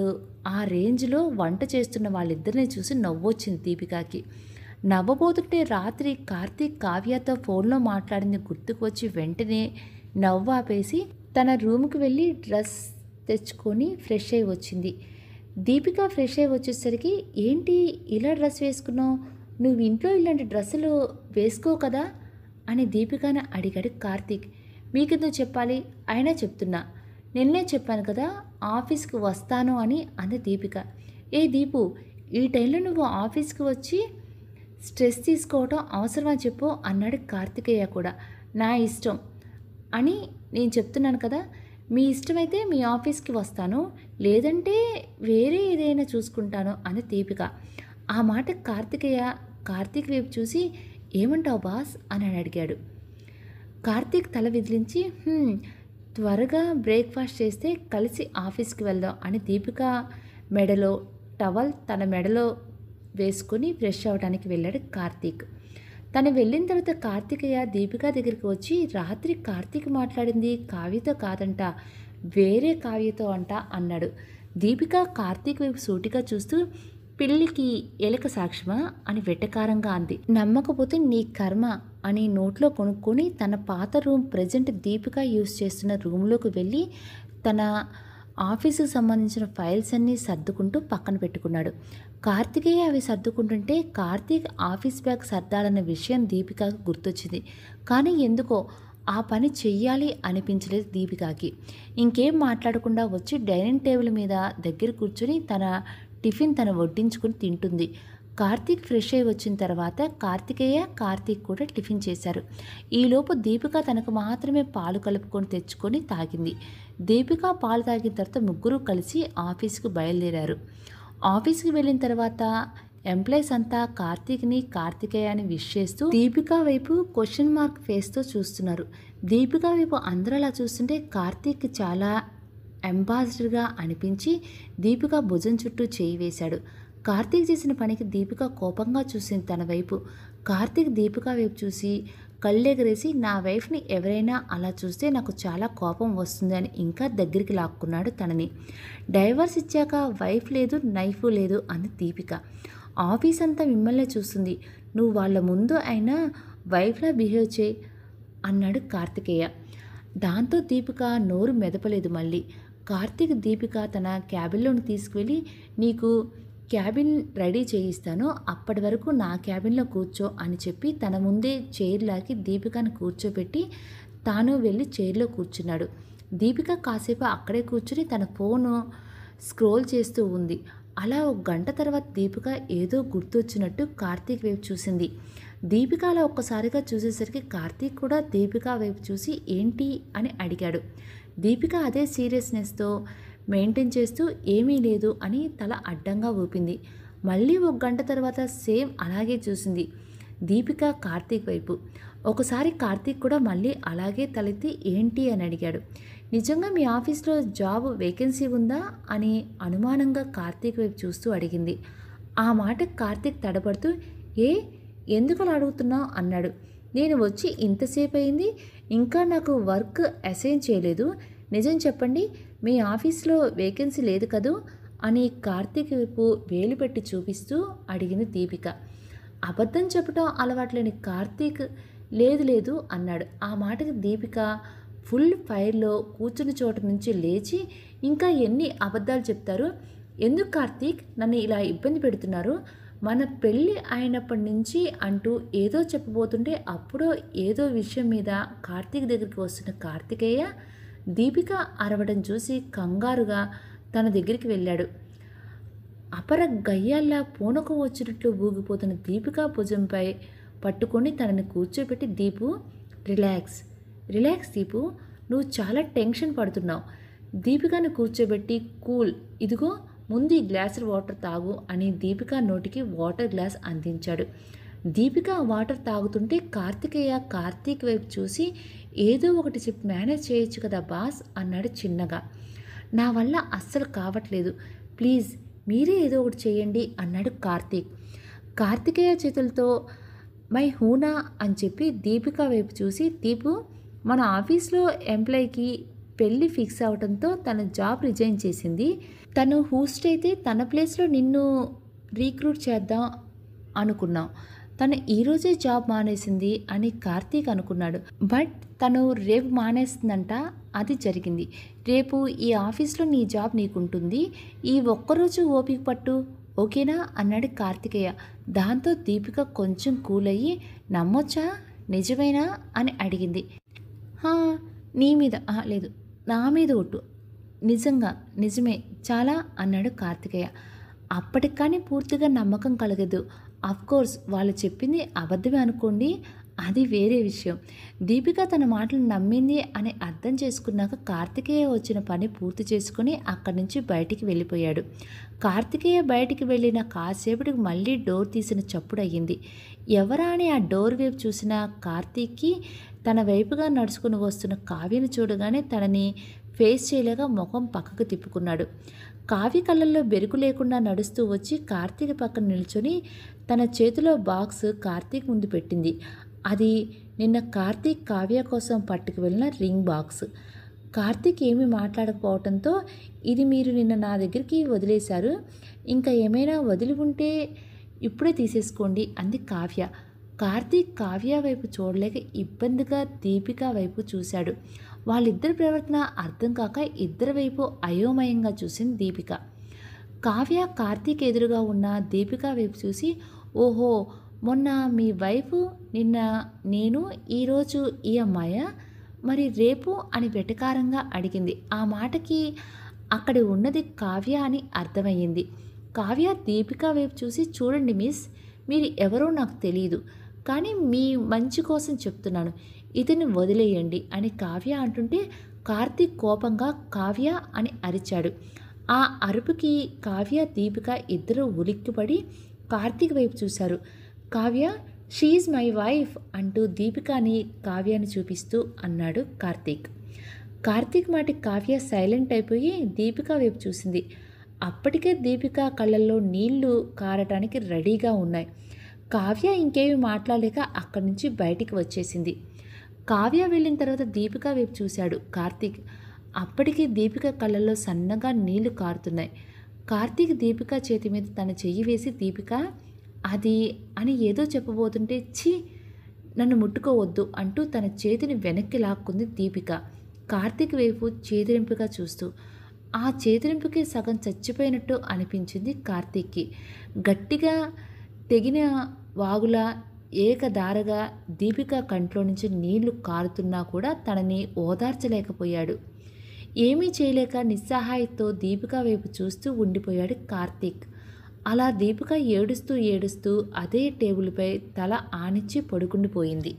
ఆ రేంజ్లో వంట చేస్తున్న వాళ్ళిద్దరిని చూసి నవ్వొచ్చింది దీపికకి. నవ్వబోతుంటే రాత్రి కార్తీక్ కావ్యతో ఫోన్లో మాట్లాడింది గుర్తుకు వచ్చి వెంటనే నవ్వు ఆపేసి తన రూమ్కి వెళ్ళి డ్రెస్ తెచ్చుకొని ఫ్రెష్ అయి వచ్చింది. దీపిక ఫ్రెష్ అయి వచ్చేసరికి ఏంటి ఇలా డ్రెస్ వేసుకున్నావు, నువ్వు ఇంట్లో ఇలాంటి డ్రెస్సులు వేసుకో కదా అని దీపికను అడిగాడు కార్తీక్. మీకెందుకు చెప్పాలి, అయినా చెప్తున్నా, నిన్నే చెప్పాను కదా ఆఫీస్కి వస్తాను అని అంది దీపిక. ఏ దీపు, ఈ టైంలో నువ్వు ఆఫీస్కి వచ్చి స్ట్రెస్ తీసుకోవటం అవసరమా చెప్పు అన్నాడు కార్తికేయ కూడా. నా ఇష్టం అని నేను చెప్తున్నాను కదా, మీ ఇష్టమైతే మీ ఆఫీస్కి వస్తాను, లేదంటే వేరే ఏదైనా చూసుకుంటాను అని దీపిక. ఆ మాట కార్తీక్ వైపు చూసి ఏమంటావు బాస్ అని అడిగాడు. కార్తీక్ తల విదిలించి త్వరగా బ్రేక్ఫాస్ట్ చేస్తే కలిసి ఆఫీస్కి వెళ్దాం అని దీపిక మెడలో టవల్ తన మెడలో వేసుకుని ఫ్రెష్ అవ్వడానికి వెళ్ళాడు కార్తీక్. తను వెళ్ళిన తర్వాత కార్తికేయ దీపిక దగ్గరికి వచ్చి, రాత్రి కార్తీక్ మాట్లాడింది కావ్యతో కాదంట, వేరే కావ్యతో అంట అన్నాడు. దీపిక కార్తీక్ వైపు సూటిగా చూస్తూ, పిల్లికి ఎలక సాక్ష్యమా అని వెటకారంగా అంది. నమ్మకపోతే నీ కర్మ అని నోట్లో కొనుక్కొని తన పాత రూమ్ ప్రజెంట్ దీపిక యూజ్ చేస్తున్న రూమ్లోకి వెళ్ళి తన ఆఫీసుకు సంబంధించిన ఫైల్స్ అన్నీ సర్దుకుంటూ పక్కన పెట్టుకున్నాడు. కార్తికేయ అవి సర్దుకుంటుంటే కార్తీక్ ఆఫీస్ బ్యాగ్ సర్దాలన్న విషయం దీపికకు గుర్తొచ్చింది. కానీ ఎందుకో ఆ పని చెయ్యాలి అనిపించలేదు దీపికకి. ఇంకేం మాట్లాడకుండా వచ్చి డైనింగ్ టేబుల్ మీద దగ్గర కూర్చొని తన టిఫిన్ తను వడ్డించుకుని తింటుంది. కార్తీక్ ఫ్రెష్ అయి వచ్చిన తర్వాత కార్తీక్ కూడా టిఫిన్ చేశారు. ఈలోపు దీపిక తనకు మాత్రమే పాలు కలుపుకొని తెచ్చుకొని తాగింది. దీపిక పాలు తాగిన తర్వాత ముగ్గురు కలిసి ఆఫీస్కు బయలుదేరారు. ఆఫీస్కి వెళ్ళిన తర్వాత ఎంప్లాయీస్ అంతా కార్తికేయాని విష్ చేస్తూ దీపిక వైపు క్వశ్చన్ మార్క్ ఫేస్తో చూస్తున్నారు. దీపిక వైపు అందరూ అలా చూస్తుంటే కార్తీక్ చాలా అంబాసిడర్గా అనిపించి దీపిక భుజం చుట్టూ చేయి వేశాడు. కార్తీక్ చేసిన పనికి దీపిక కోపంగా చూసింది తన వైపు. కార్తీక్ దీపిక వైపు చూసి కళ్ళెగరేసి, నా వైఫ్ని ఎవరైనా అలా చూస్తే నాకు చాలా కోపం వస్తుంది అని ఇంకా దగ్గరికి లాక్కున్నాడు తనని. డైవర్స్ ఇచ్చాక వైఫ్ లేదు నైఫ్ లేదు అంది దీపిక. ఆఫీస్ అంతా మిమ్మల్నే చూస్తుంది, నువ్వు వాళ్ళ ముందు అయినా వైఫ్లా బిహేవ్ చేయి అన్నాడు కార్తికేయ. దాంతో దీపిక నోరు మెదపలేదు మళ్ళీ. కార్తీక్ దీపిక తన క్యాబిన్లోని తీసుకువెళ్ళి, నీకు క్యాబిన్ రెడీ చేయిస్తాను, అప్పటి వరకు నా క్యాబిన్లో కూర్చో అని చెప్పి తన ముందే చైర్ లాగి దీపికను కూర్చోబెట్టి తాను వెళ్ళి చైర్లో కూర్చున్నాడు. దీపిక కాసేపు అక్కడే కూర్చుని తన ఫోను స్క్రోల్ చేస్తూ ఉంది. అలా ఒక గంట తర్వాత దీపిక ఏదో గుర్తొచ్చినట్టు కార్తీక్ వైపు చూసింది. దీపిక అలా ఒక్కసారిగా చూసేసరికి కార్తీక్ కూడా దీపిక వైపు చూసి ఏంటి అని అడిగాడు. దీపిక అదే సీరియస్నెస్తో మెయింటైన్ చేస్తూ ఏమీ లేదు అని తల అడ్డంగా ఊపింది. మళ్ళీ ఒక గంట తర్వాత సేమ్ అలాగే చూసింది దీపిక కార్తీక్ వైపు. ఒకసారి కార్తీక్ కూడా మళ్ళీ అలాగే తలెత్తి ఏంటి అని అడిగాడు. నిజంగా మీ ఆఫీస్లో జాబ్ వేకెన్సీ ఉందా అని అనుమానంగా కార్తీక్ వైపు చూస్తూ అడిగింది. ఆ మాట కార్తీక్ తడబడుతూ ఎందుకు అలా అడుగుతున్నావు అన్నాడు. నేను వచ్చి ఇంతసేపు అయింది, ఇంకా నాకు వర్క్ అసైన్ చేయలేదు, నిజం చెప్పండి, మీ ఆఫీస్లో వేకెన్సీ లేదు కదూ అని కార్తీక్ వైపు వేలు పెట్టి చూపిస్తూ అడిగింది దీపిక. అబద్ధం చెప్పడం అలవాట్లేని కార్తీక్ లేదు అన్నాడు. ఆ మాటకి దీపిక ఫుల్ ఫైర్లో కూర్చుని చోట నుంచి లేచి, ఇంకా ఎన్ని అబద్ధాలు చెప్తారు, ఎందుకు కార్తీక్ నన్ను ఇలా ఇబ్బంది పెడుతున్నారు, మన పెళ్ళి అయినప్పటి నుంచి అంటూ ఏదో చెప్పబోతుంటే అప్పుడో ఏదో విషయం మీద కార్తీక్ దగ్గరికి వస్తున్న కార్తికేయ దీపిక అరవడం చూసి కంగారుగా తన దగ్గరికి వెళ్ళాడు. అపర గయ్యాల్లా పూనకం వచ్చినట్లు ఊగిపోతున్న దీపిక భుజంపై పట్టుకొని తనని కూర్చోబెట్టి, దీపు రిలాక్స్ దీపు, నువ్వు చాలా టెన్షన్ పడుతున్నావు. దీపికను కూర్చోబెట్టి కూల్, ఇదిగో ముందు ఈ గ్లాసు వాటర్ తాగు అని దీపిక నోటికి వాటర్ గ్లాస్ అందించాడు. దీపిక వాటర్ తాగుతుంటే కార్తీక్ వైపు చూసి ఏదో ఒకటి చెప్పి మేనేజ్ చేయొచ్చు కదా బాస్ అన్నాడు చిన్నగా. నా వల్ల అస్సలు కావట్లేదు, ప్లీజ్ మీరే ఏదో ఒకటి చేయండి అన్నాడు కార్తికేయ చేతులతో మై హూనా అని చెప్పి దీపిక వైపు చూసి, దీపు మన ఆఫీస్లో ఎంప్లాయీకి పెళ్ళి ఫిక్స్ అవడంతో తన జాబ్ రిజైన్ చేసింది, తను హోస్ట్ అయితే తన ప్లేస్లో నిన్ను రీక్రూట్ చేద్దాం అనుకున్నాం, తను ఈరోజే జాబ్ మానేసింది అని కార్తీక్ అనుకున్నాడు. బట్ తను రేపు మానేస్తుందంట, అది జరిగింది. రేపు ఈ ఆఫీస్లో నీ జాబ్ నీకుంటుంది, ఈ ఒక్కరోజు ఓపిక పట్టు, ఓకేనా అన్నాడు కార్తికేయ. దాంతో దీపిక కొంచెం కూల్ అయ్యి, నమ్మొచ్చా, నిజమేనా అని అడిగింది. నీ మీద లేదు, నా మీద ఒట్టు, నిజమే చాలా అన్నాడు కార్తికేయ. అప్పటికి కానీ పూర్తిగా నమ్మకం కలగదు. అఫ్కోర్స్ వాళ్ళు చెప్పింది అబద్ధమే అనుకోండి, అది వేరే విషయం. దీపిక తన మాటలు నమ్మింది అని అర్థం చేసుకున్నాక కార్తికేయ వచ్చిన పని పూర్తి చేసుకుని అక్కడి నుంచి బయటికి వెళ్ళిపోయాడు. కార్తికేయ బయటికి వెళ్ళిన కాసేపటికి మళ్ళీ డోర్ తీసిన చప్పుడు అయ్యింది. ఎవరా అని ఆ డోర్ వైపు చూసిన కార్తీక్కి తన వైపుగా నడుచుకుని వస్తున్న కావ్యను చూడగానే తనని ఫేస్ చేయలేక ముఖం పక్కకు తిప్పుకున్నాడు. కావ్య కళ్ళల్లో బెరుకు లేకుండా నడుస్తూ వచ్చి కార్తీక్ పక్కన నిల్చొని తన చేతిలో బాక్స్ కార్తీక్ ముందు పెట్టింది. అది నిన్న కార్తీక్ కావ్య కోసం పట్టుకు వెళ్ళిన రింగ్ బాక్స్. కార్తీక్ ఏమీ మాట్లాడకపోవడంతో, ఇది మీరు నిన్న నా దగ్గరికి వదిలేశారు, ఇంకా ఏమైనా వదిలి ఉంటే ఇప్పుడే తీసేసుకోండి అంది కావ్య. కార్తీక్ కావ్య వైపు చూడలేక ఇబ్బందిగా దీపిక వైపు చూశాడు. వాళ్ళిద్దరి ప్రవర్తన అర్థం కాక ఇద్దరి వైపు అయోమయంగా చూసింది దీపిక. కావ్య కార్తీక్ ఎదురుగా ఉన్న దీపిక వైపు చూసి, ఓహో, మొన్న మీ వైఫ్, నిన్న నేను, ఈరోజు ఈ అమ్మాయా, మరి రేపు అని వెటకారంగా అడిగింది. ఆ మాటకి అక్కడి ఉన్నది కావ్య అని అర్థమయ్యింది. కావ్య దీపిక వైపు చూసి, చూడండి మిస్, మీరు ఎవరో నాకు తెలియదు, కానీ మీ మంచి కోసం చెప్తున్నాను, ఇతన్ని వదిలేయండి అని కావ్య అంటుంటే కార్తీక్ కోపంగా కావ్య అని అరిచాడు. ఆ అరుపుకి కావ్య దీపిక ఇద్దరూ ఉలిక్కిపడి కార్తీక్ వైపు చూశారు. కావ్య, షీఈ్ మై వైఫ్ అంటూ దీపికాని కావ్యాన్ని చూపిస్తూ అన్నాడు కార్తీక్. కార్తీక్ మాటికి కావ్య సైలెంట్ అయిపోయి దీపిక వైపు చూసింది. అప్పటికే దీపిక కళ్ళల్లో నీళ్లు కారటానికి రెడీగా ఉన్నాయి. కావ్య ఇంకేమీ మాట్లాడలేక అక్కడి నుంచి బయటికి వచ్చేసింది. కావ్య వెళ్ళిన తర్వాత దీపిక వైపు చూశాడు కార్తీక్. అప్పటికి దీపిక కళ్ళల్లో సన్నగా నీళ్లు కారుతున్నాయి. కార్తీక్ దీపిక చేతి మీద తన చెయ్యి వేసి, దీపిక అది అని ఏదో చెప్పబోతుంటే, ఛీ, నన్ను ముట్టుకోవద్దు అంటూ తన చేతిని వెనక్కి లాక్కుంది దీపిక, కార్తీక్ వైపు చేతిరింపుగా చూస్తూ. ఆ చేతిరింపుకి సగం చచ్చిపోయినట్టు అనిపించింది కార్తీక్కి. గట్టిగా తెగిన వాగులా ఏకధారగా దీపిక కంట్లో నుంచి నీళ్లు కారుతున్నా కూడా తనని ఓదార్చలేకపోయాడు. ఏమీ చేయలేక నిస్సహాయంతో దీపిక వైపు చూస్తూ ఉండిపోయాడు కార్తీక్. అలా దీపిక ఏడుస్తూ ఏడుస్తూ అదే టేబుల్పై తల ఆనించి పడుకుండిపోయింది.